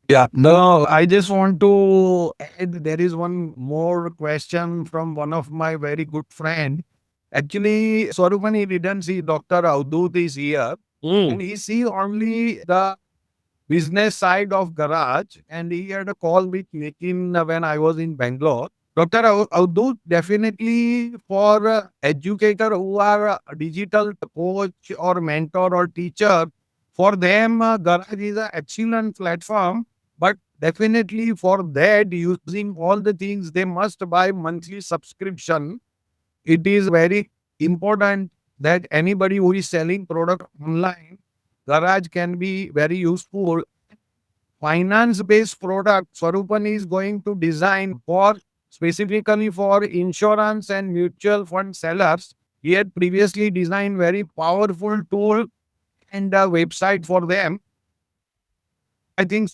Yeah, no, I just want to add, there is one more question from one of my very good friend. Actually, Swarupan, he didn't see Dr. Avdut is here and he see only the business side of Garage, and he had a call with Nitin when I was in Bangalore. Dr. Avdut, definitely for educator who are a digital coach or mentor or teacher, for them, Garage is an excellent platform. But definitely for that, using all the things, they must buy monthly subscription. It is very important that anybody who is selling product online, Garage can be very useful. Finance-based product, Swarupan is going to design for specifically for insurance and mutual fund sellers. He had previously designed very powerful tool and a website for them. I think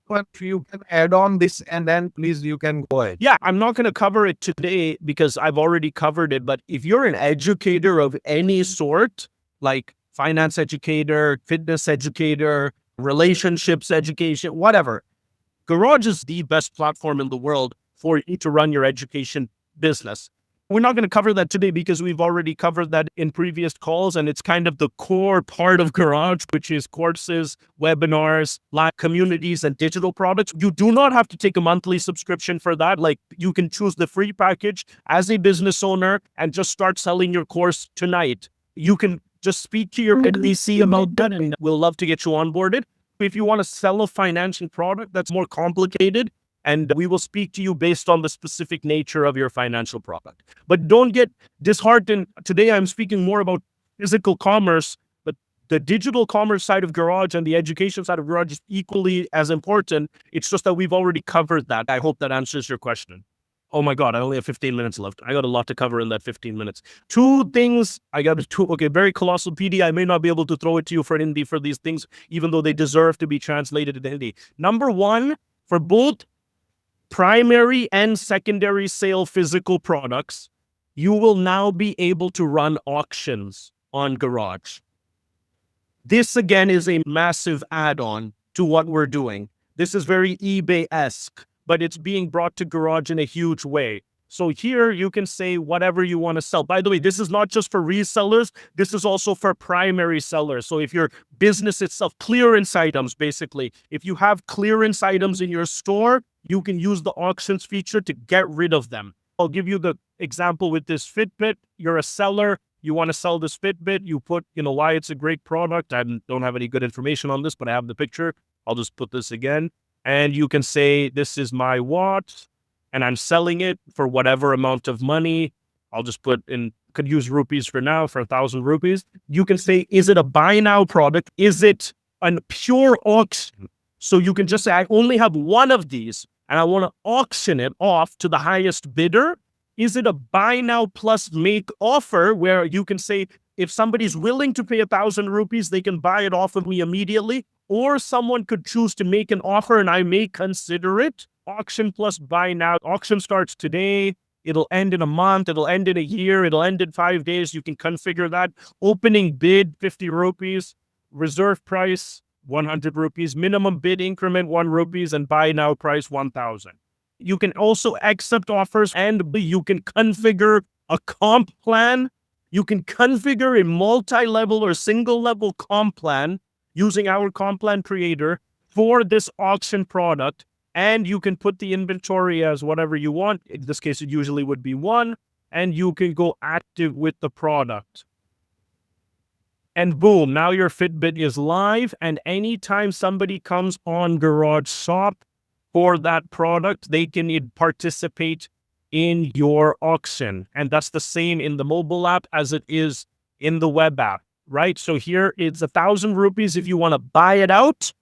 but if you can add on this and then please you can go ahead. Yeah, I'm not going to cover it today because I've already covered it. But if you're an educator of any sort, like finance educator, fitness educator, relationships education, whatever, Garage is the best platform in the world for you to run your education business. We're not going to cover that today because we've already covered that in previous calls, and it's kind of the core part of Garage, which is courses, webinars, live communities, and digital products. You do not have to take a monthly subscription for that. Like, you can choose the free package as a business owner and just start selling your course tonight. You can just speak to your NDC about that, and we'll love to get you onboarded. If you want to sell a financial product that's more complicated, and we will speak to you based on the specific nature of your financial product. But don't get disheartened. Today, I'm speaking more about physical commerce, but the digital commerce side of Garage and the education side of Garage is equally as important. It's just that we've already covered that. I hope that answers your question. Oh my God, I only have 15 minutes left. I got a lot to cover in that 15 minutes. Two things. Okay, very colossal PD. I may not be able to throw it to you for Hindi for these things, even though they deserve to be translated into Hindi. Number one, for both primary and secondary sale physical products, you will now be able to run auctions on Garage. This again is a massive add-on to what we're doing. This is very eBay-esque. but it's being brought to Garage in a huge way. So here you can say whatever you want to sell. By the way, this is not just for resellers. This is also for primary sellers. So if your business itself, clearance items, basically, if you have clearance items in your store, you can use the auctions feature to get rid of them. I'll give you the example with this Fitbit. You're a seller. You want to sell this Fitbit. You put, why it's a great product. I don't have any good information on this, but I have the picture. I'll just put this again. And you can say, this is my watch, and I'm selling it for whatever amount of money. I'll just could use rupees for now, for 1,000 rupees. You can say, is it a buy now product? Is it a pure auction? So you can just say, I only have one of these and I want to auction it off to the highest bidder. Is it a buy now plus make offer where you can say, if somebody's willing to pay 1,000 rupees, they can buy it off of me immediately, or someone could choose to make an offer and I may consider it. Auction plus buy now. Auction starts today. It'll end in a month. It'll end in a year. It'll end in 5 days. You can configure that. Opening bid, 50 rupees. Reserve price, 100 rupees. Minimum bid increment, 1 rupees. And buy now price, 1,000. You can also accept offers, and you can configure a comp plan. You can configure a multi-level or single-level comp plan using our comp plan creator for this auction product. And you can put the inventory as whatever you want. In this case, it usually would be 1. And you can go active with the product. And boom, now your Fitbit is live. And anytime somebody comes on Garage Shop for that product, they can participate in your auction. And that's the same in the mobile app as it is in the web app, right? So here it's 1,000 rupees if you want to buy it out,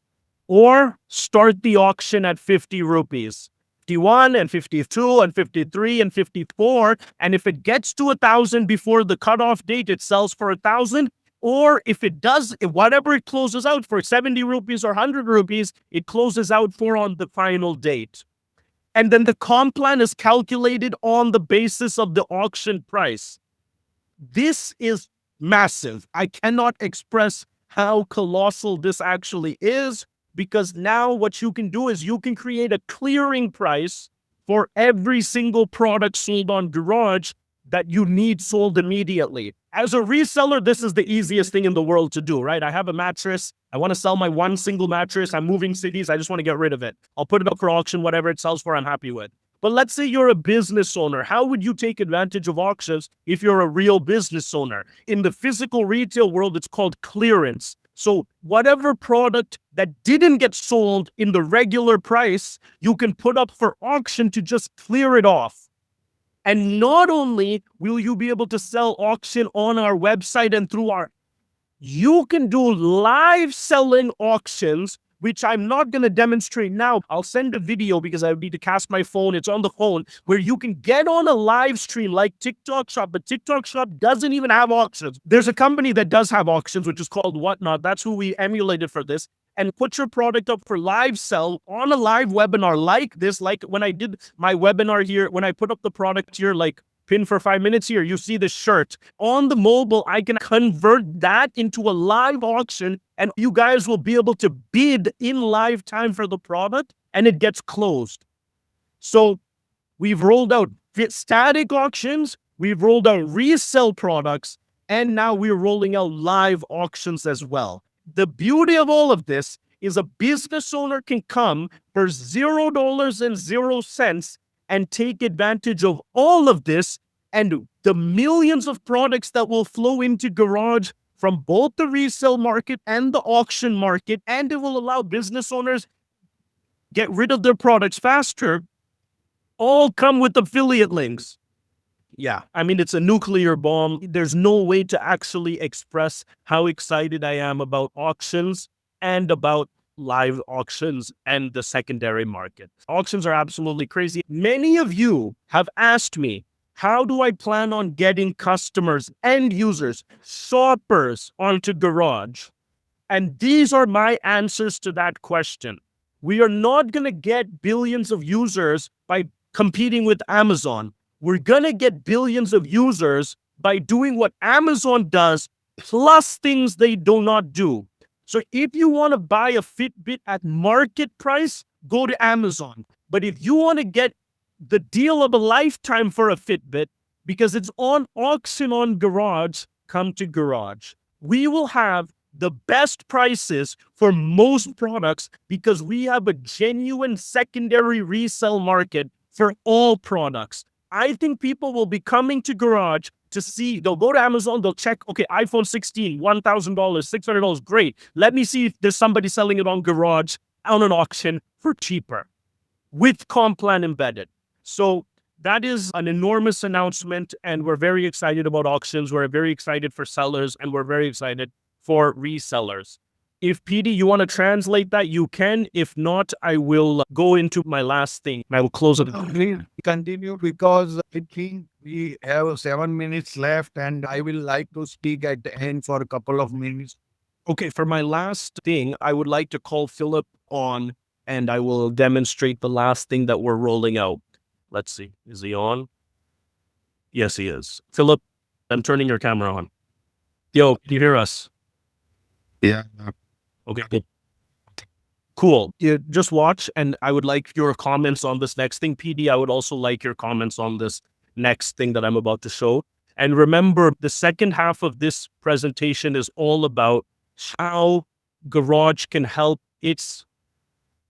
or start the auction at 50 rupees, 51 and 52 and 53 and 54. And if it gets to 1,000 before the cutoff date, it sells for 1,000. Or if it does, whatever it closes out for, 70 rupees or 100 rupees, it closes out for on the final date. And then the comp plan is calculated on the basis of the auction price. This is massive. I cannot express how colossal this actually is, because now what you can do is you can create a clearing price for every single product sold on Garage that you need sold immediately. As a reseller, this is the easiest thing in the world to do, right? I have a mattress. I want to sell my one single mattress. I'm moving cities. I just want to get rid of it. I'll put it up for auction. Whatever it sells for, I'm happy with. But let's say you're a business owner. How would you take advantage of auctions if you're a real business owner? In the physical retail world, it's called clearance. So whatever product that didn't get sold in the regular price, you can put up for auction to just clear it off. And not only will you be able to sell auction on our website and through you can do live selling auctions, which I'm not going to demonstrate now. I'll send a video because I need to cast my phone. It's on the phone, where you can get on a live stream like TikTok Shop, but TikTok Shop doesn't even have auctions. There's a company that does have auctions, which is called Whatnot. That's who we emulated for this. And put your product up for live sell on a live webinar like this. Like when I did my webinar here, when I put up the product here, like pin for 5 minutes here, you see the shirt. On the mobile, I can convert that into a live auction, and you guys will be able to bid in live time for the product, and it gets closed. So we've rolled out static auctions, we've rolled out resell products, and now we're rolling out live auctions as well. The beauty of all of this is a business owner can come for $0 and take advantage of all of this and the millions of products that will flow into Garage from both the resale market and the auction market. And it will allow business owners get rid of their products faster, all come with affiliate links. Yeah, I mean, it's a nuclear bomb. There's no way to actually express how excited I am about auctions and about live auctions and the secondary market. Auctions are absolutely crazy. Many of you have asked me, how do I plan on getting customers, end users, shoppers onto Garage? And these are my answers to that question. We are not going to get billions of users by competing with Amazon. We're going to get billions of users by doing what Amazon does, plus things they do not do. So if you want to buy a Fitbit at market price, go to Amazon. But if you want to get the deal of a lifetime for a Fitbit, because it's on auction on Garage, come to Garage. We will have the best prices for most products because we have a genuine secondary resale market for all products. I think people will be coming to Garage to see, they'll go to Amazon, they'll check, okay, iPhone 16, $1,000, $600, great. Let me see if there's somebody selling it on Garage on an auction for cheaper with comp plan embedded. So that is an enormous announcement, and we're very excited about auctions. We're very excited for sellers, and we're very excited for resellers. If PD, you want to translate that, you can. If not, I will go into my last thing. I will close it. Please continue because I think we have 7 minutes left and I will like to speak at the end for a couple of minutes. Okay, for my last thing, I would like to call Philip on and I will demonstrate the last thing that we're rolling out. Let's see. Is he on? Yes, he is. Philip, I'm turning your camera on. Yo, do you hear us? Yeah. Okay. Cool. Yeah, just watch, and I would like your comments on this next thing. PD, I would also like your comments on this next thing that I'm about to show. And remember, the second half of this presentation is all about how Garage can help its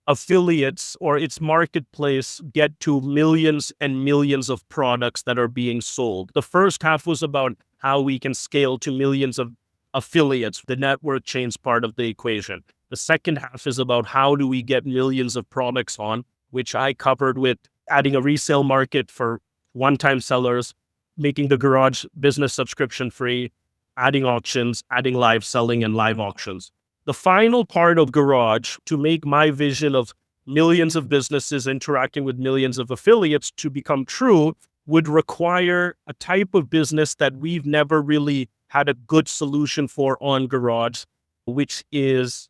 affiliates or its marketplace get to millions and millions of products that are being sold. The first half was about how we can scale to millions of affiliates, the network chains part of the equation. The second half is about how do we get millions of products on, which I covered with adding a resale market for one-time sellers, making the Garage business subscription free, adding auctions, adding live selling and live auctions. The final part of Garage, to make my vision of millions of businesses interacting with millions of affiliates to become true, would require a type of business that we've never really had a good solution for on Garage, which is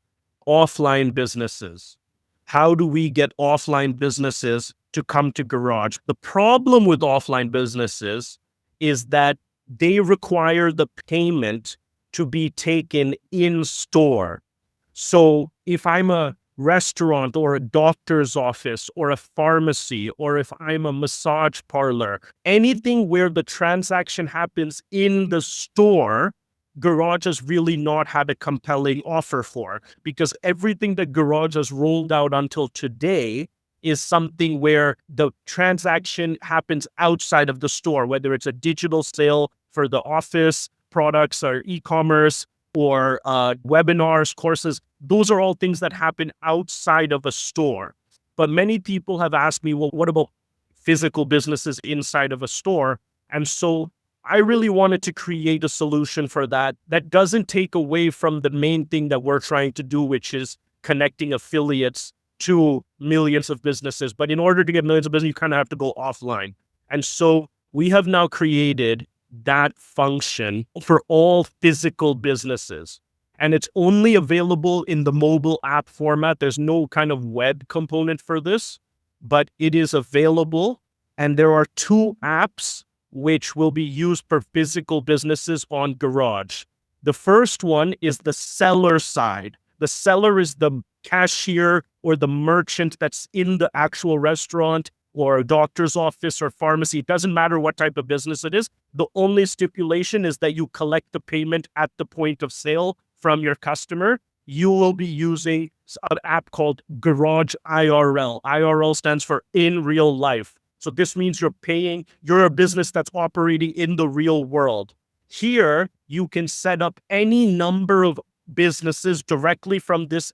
offline businesses. How do we get offline businesses to come to Garage? The problem with offline businesses is that they require the payment to be taken in store. So if I'm a restaurant or a doctor's office or a pharmacy, or if I'm a massage parlor, anything where the transaction happens in the store, Garage has really not had a compelling offer for, because everything that Garage has rolled out until today is something where the transaction happens outside of the store, whether it's a digital sale for the office products or e-commerce or webinars, courses. Those are all things that happen outside of a store. But many people have asked me, well, what about physical businesses inside of a store? And so I really wanted to create a solution for that that doesn't take away from the main thing that we're trying to do, which is connecting affiliates to millions of businesses. But in order to get millions of businesses, you kind of have to go offline. And so we have now created that function for all physical businesses. And it's only available in the mobile app format. There's no kind of web component for this, but it is available. And there are 2 apps which will be used for physical businesses on Garage. The first one is the seller side. The seller is the cashier or the merchant that's in the actual restaurant or a doctor's office or pharmacy. It doesn't matter what type of business it is. The only stipulation is that you collect the payment at the point of sale from your customer. You will be using an app called Garage IRL. IRL stands for in real life. So this means you're a business that's operating in the real world. Here, you can set up any number of businesses directly from this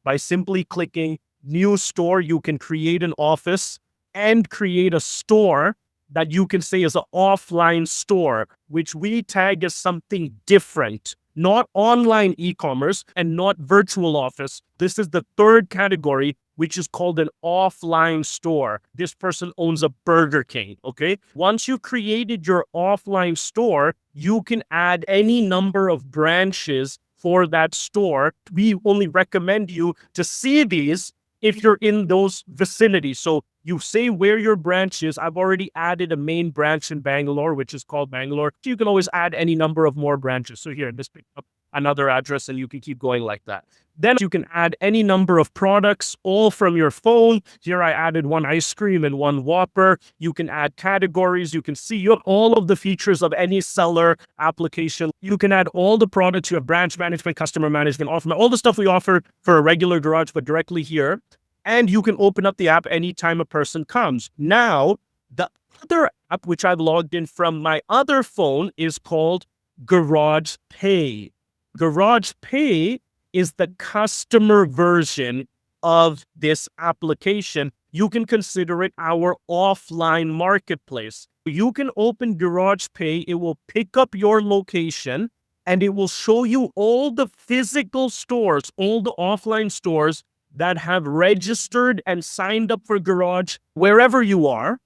by simply clicking new store. You can create an office and create a store that you can say is an offline store, which we tag as something different, not online e-commerce and not virtual office. This is the third category, which is called an offline store. This person owns a Burger King, okay? Once you've created your offline store, you can add any number of branches for that store. We only recommend you to see these if you're in those vicinities. So you say where your branch is. I've already added a main branch in Bangalore, which is called Bangalore. You can always add any number of more branches. So here, let's pick up another address, and you can keep going like that. Then you can add any number of products all from your phone. Here I added one ice cream and one Whopper. You can add categories. You can see you have all of the features of any seller application. You can add all the products. You have branch management, customer management, offer, all the stuff we offer for a regular garage, but directly here. And you can open up the app anytime a person comes. Now, the other app, which I've logged in from my other phone, is called Garage Pay. Garage Pay is the customer version of this application. You can consider it our offline marketplace. You can open Garage Pay. It will pick up your location and it will show you all the physical stores, all the offline stores that have registered and signed up for Garage wherever you are.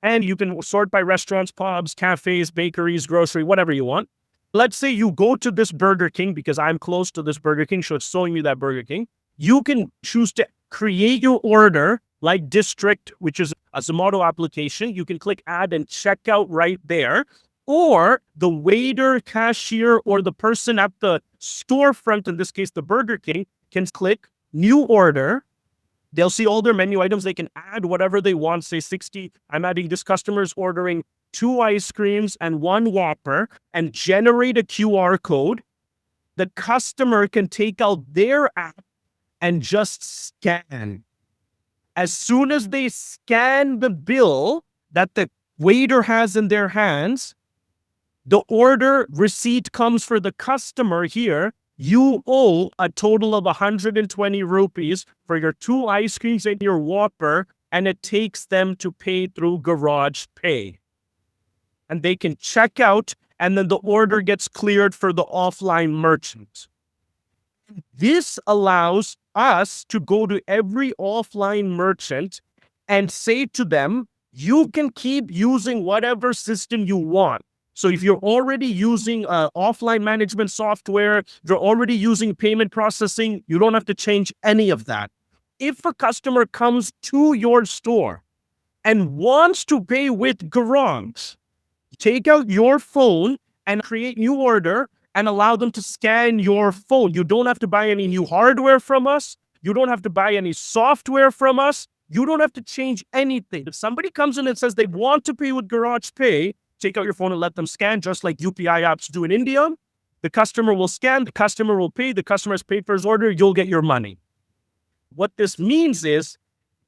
And you can sort by restaurants, pubs, cafes, bakeries, grocery, whatever you want. Let's say you go to this Burger King because I'm close to this Burger King, so it's showing me that Burger King. You can choose to create your order like District, which is a Zomato application. You can click add and check out right there. Or the waiter, cashier, or the person at the storefront, in this case, the Burger King, can click new order. They'll see all their menu items. They can add whatever they want. Say 60. I'm adding this customer's ordering 2 ice creams and 1 Whopper, and generate a QR code. The customer can take out their app and just scan. As soon as they scan the bill that the waiter has in their hands, the order receipt comes for the customer here. You owe a total of 120 rupees for your 2 ice creams and your Whopper, and it takes them to pay through Garage Pay. And they can check out, and then the order gets cleared for the offline merchant. This allows us to go to every offline merchant and say to them, you can keep using whatever system you want. So if you're already using offline management software, you're already using payment processing, you don't have to change any of that. If a customer comes to your store and wants to pay with Garage, take out your phone and create new order and allow them to scan your phone. You don't have to buy any new hardware from us. You don't have to buy any software from us. You don't have to change anything. If somebody comes in and says they want to pay with Garage Pay, take out your phone and let them scan, just like UPI apps do in India. The customer will scan, the customer will pay, the customer has paid for his order, you'll get your money. What this means is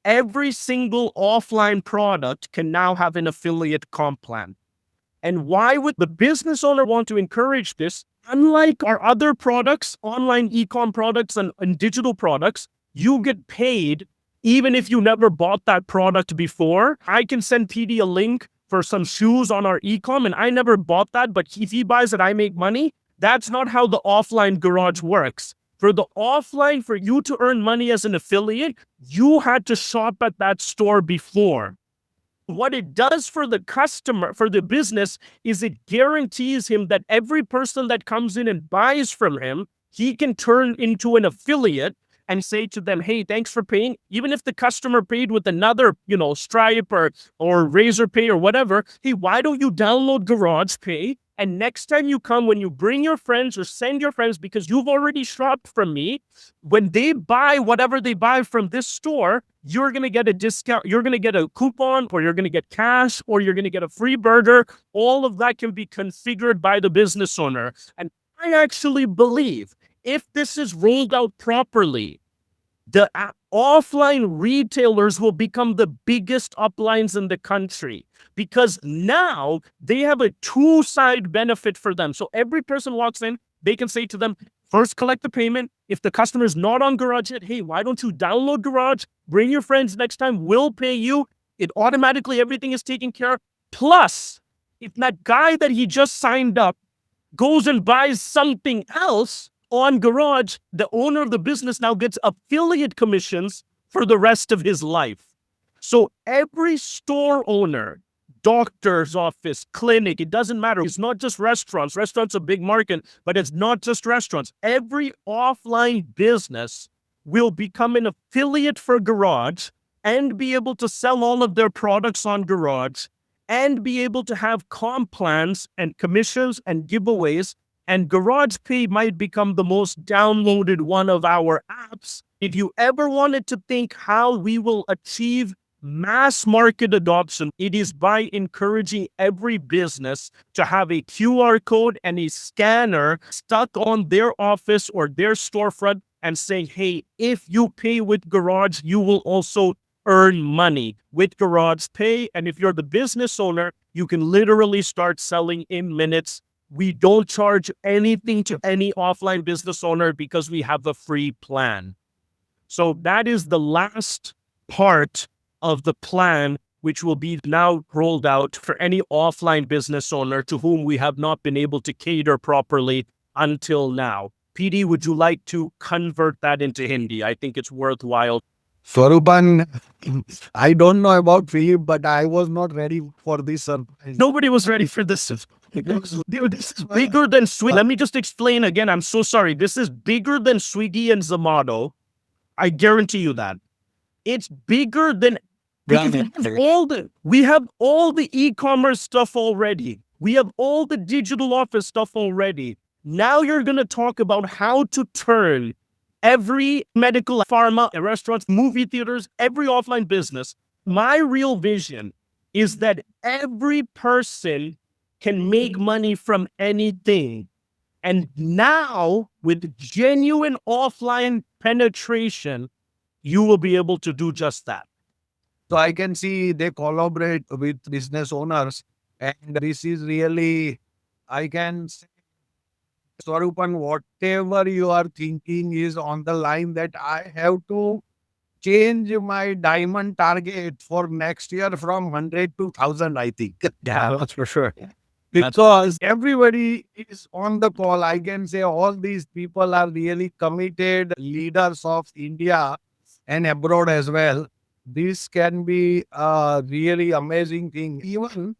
every single offline product can now have an affiliate comp plan. And why would the business owner want to encourage this? Unlike our other products, online e-com products and digital products, you get paid even if you never bought that product before. I can send PD a link for some shoes on our e-com and I never bought that, but if he buys it, I make money. That's not how the offline garage works. For the offline, for you to earn money as an affiliate, you had to shop at that store before. What it does for the customer, for the business, is it guarantees him that every person that comes in and buys from him, he can turn into an affiliate and say to them, hey, thanks for paying. Even if the customer paid with another, Stripe or Razor Pay or whatever, hey, why don't you download Garage Pay? And next time you come, when you bring your friends or send your friends, because you've already shopped from me, when they buy whatever they buy from this store, you're going to get a discount, you're going to get a coupon, or you're going to get cash, or you're going to get a free burger. All of that can be configured by the business owner. And I actually believe if this is rolled out properly, the offline retailers will become the biggest uplines in the country, because now they have a two-side benefit for them. So every person walks in, they can say to them, first collect the payment. If the customer is not on Garage yet, hey, why don't you download Garage? Bring your friends next time, we'll pay you. It automatically, everything is taken care of. Plus, if that guy that he just signed up goes and buys something else on Garage, the owner of the business now gets affiliate commissions for the rest of his life. So every store owner, doctor's office, clinic, it doesn't matter. It's not just restaurants. Restaurants are a big market, but it's not just restaurants. Every offline business will become an affiliate for Garage and be able to sell all of their products on Garage and be able to have comp plans and commissions and giveaways And Garage Pay might become the most downloaded one of our apps. If you ever wanted to think how we will achieve mass market adoption, it is by encouraging every business to have a QR code and a scanner stuck on their office or their storefront and saying, hey, if you pay with Garage, you will also earn money with Garage Pay. And if you're the business owner, you can literally start selling in minutes. We don't charge anything to any offline business owner because we have a free plan. So that is the last part of the plan, which will be now rolled out for any offline business owner to whom we have not been able to cater properly until now. PD, would you like to convert that into Hindi? I think it's worthwhile. Swarupan, I don't know about Philip, but I was not ready for this surprise. Nobody was ready for this. Dude, this is bigger than Swiggy. Let me just explain again. I'm so sorry. This is bigger than Swiggy and Zomato. I guarantee you that. It's bigger than because we have all the e-commerce stuff already. We have all the digital office stuff already. Now you're going to talk about how to turn every medical, pharma, restaurants, movie theaters, every offline business. My real vision is that every person can make money from anything. And now, with genuine offline penetration, you will be able to do just that. So I can see they collaborate with business owners. And this is really, I can say, Swarupan, whatever you are thinking is on the line that I have to change my diamond target for next year from 100 to 1,000, I think. Yeah, that's for sure. Because everybody is on the call. I can say all these people are really committed leaders of India and abroad as well. This can be a really amazing thing. Even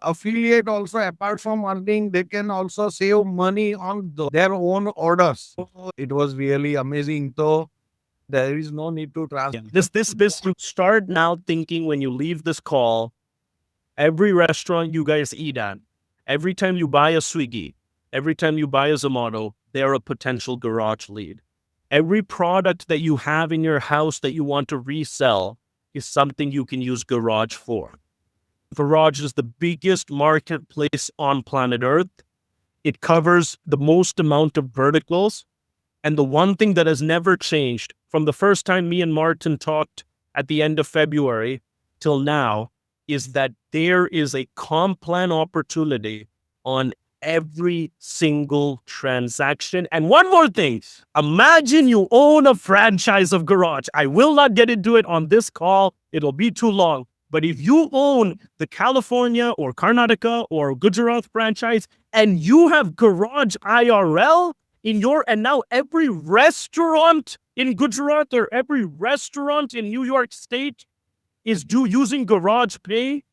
affiliate also, apart from earning, they can also save money on their own orders. So it was really amazing. So there is no need to transfer. This business, start now thinking when you leave this call, every restaurant you guys eat at, every time you buy a Swiggy, every time you buy a Zomato, they're a potential Garage lead. Every product that you have in your house that you want to resell is something you can use Garage for. Garage is the biggest marketplace on planet Earth. It covers the most amount of verticals. And the one thing that has never changed from the first time me and Martin talked at the end of February till now is that there is a comp plan opportunity on every single transaction. And one more thing, imagine you own a franchise of Garage. I will not get into it on this call. It'll be too long. But if you own the California or Karnataka or Gujarat franchise and you have Garage IRL in your, and now every restaurant in Gujarat or every restaurant in New York State is using Garage Pay,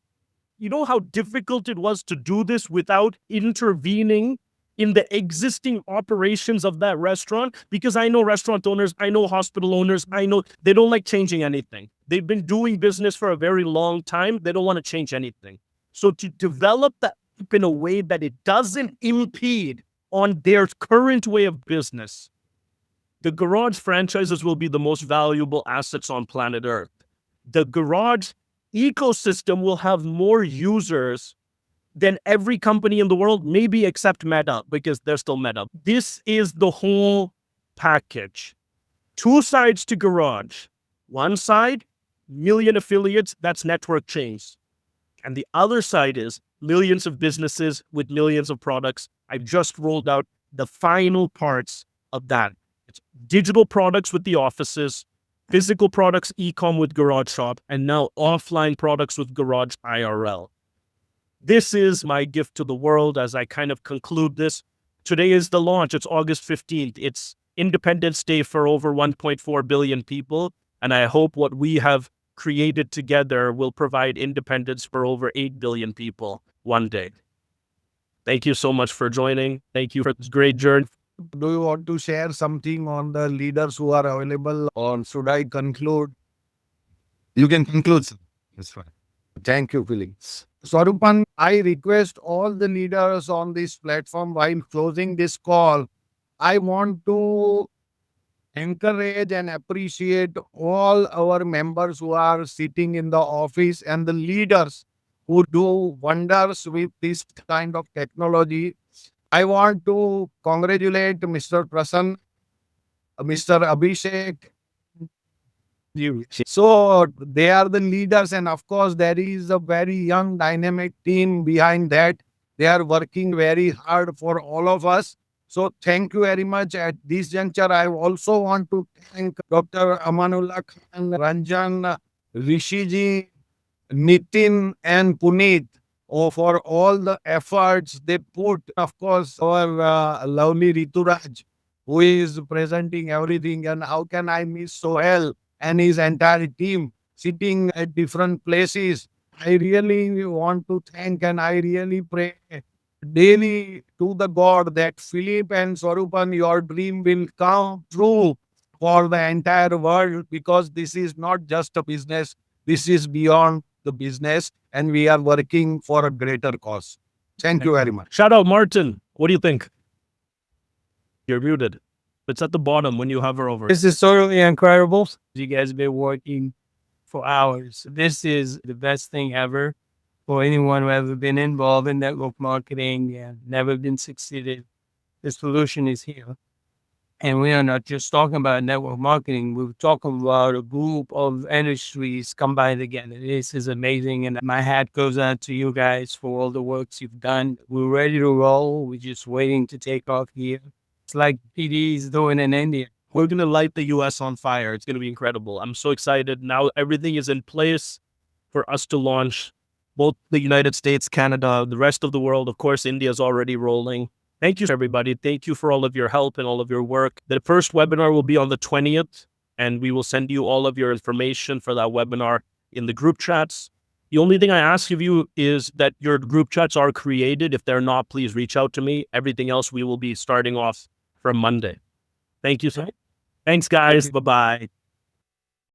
you know how difficult it was to do this without intervening in the existing operations of that restaurant? Because I know restaurant owners, I know hospital owners, I know they don't like changing anything. They've been doing business for a very long time. They don't want to change anything. So to develop that in a way that it doesn't impede on their current way of business, the Garage franchises will be the most valuable assets on planet Earth. The Garage ecosystem will have more users than every company in the world, maybe except Meta, because they're still Meta. This is the whole package. Two sides to Garage. One side, million affiliates, that's network chains. And the other side is millions of businesses with millions of products. I've just rolled out the final parts of that. It's digital products with the offices, physical products, e-com with Garage Shop, and now offline products with Garage IRL. This is my gift to the world as I kind of conclude this. Today is the launch. It's August 15th. It's Independence Day for over 1.4 billion people. And I hope what we have created together will provide independence for over 8 billion people one day. Thank you so much for joining. Thank you for this great journey. Do you want to share something on the leaders who are available, or should I conclude? You can conclude, sir. That's fine. Thank you, Felix. Swarupan, I request all the leaders on this platform while closing this call, I want to encourage and appreciate all our members who are sitting in the office and the leaders who do wonders with this kind of technology. I want to congratulate Mr. Prasanna, Mr. Abhishek. So they are the leaders, and of course, there is a very young, dynamic team behind that. They are working very hard for all of us. So thank you very much. At this juncture, I also want to thank Dr. Amanullah Khan, Ranjan, Rishiji, Nitin, and Puneet for all the efforts they put. Of course, our lovely Rituraj, who is presenting everything. And how can I miss Sohel and his entire team sitting at different places? I really want to thank and I really pray daily to the God that Philip and Swarupan, your dream will come true for the entire world, because this is not just a business, this is beyond the business, and we are working for a greater cause. Thank you very much. Shout out, Martin. What do you think? You're muted. It's at the bottom when you hover over. This is totally incredible. You guys have been working for hours. This is the best thing ever for anyone who ever been involved in network marketing and never been succeeded. The solution is here. And we are not just talking about network marketing. We're talking about a group of industries combined together. This is amazing. And my hat goes out to you guys for all the works you've done. We're ready to roll. We're just waiting to take off here. It's like PD is doing in India. We're going to light the US on fire. It's going to be incredible. I'm so excited. Now everything is in place for us to launch both the United States, Canada, the rest of the world. Of course, India is already rolling. Thank you, everybody. Thank you for all of your help and all of your work. The first webinar will be on the 20th, and we will send you all of your information for that webinar in the group chats. The only thing I ask of you is that your group chats are created. If they're not, please reach out to me. Everything else we will be starting off from Monday. Thank you, sir. Thanks, guys. Bye-bye.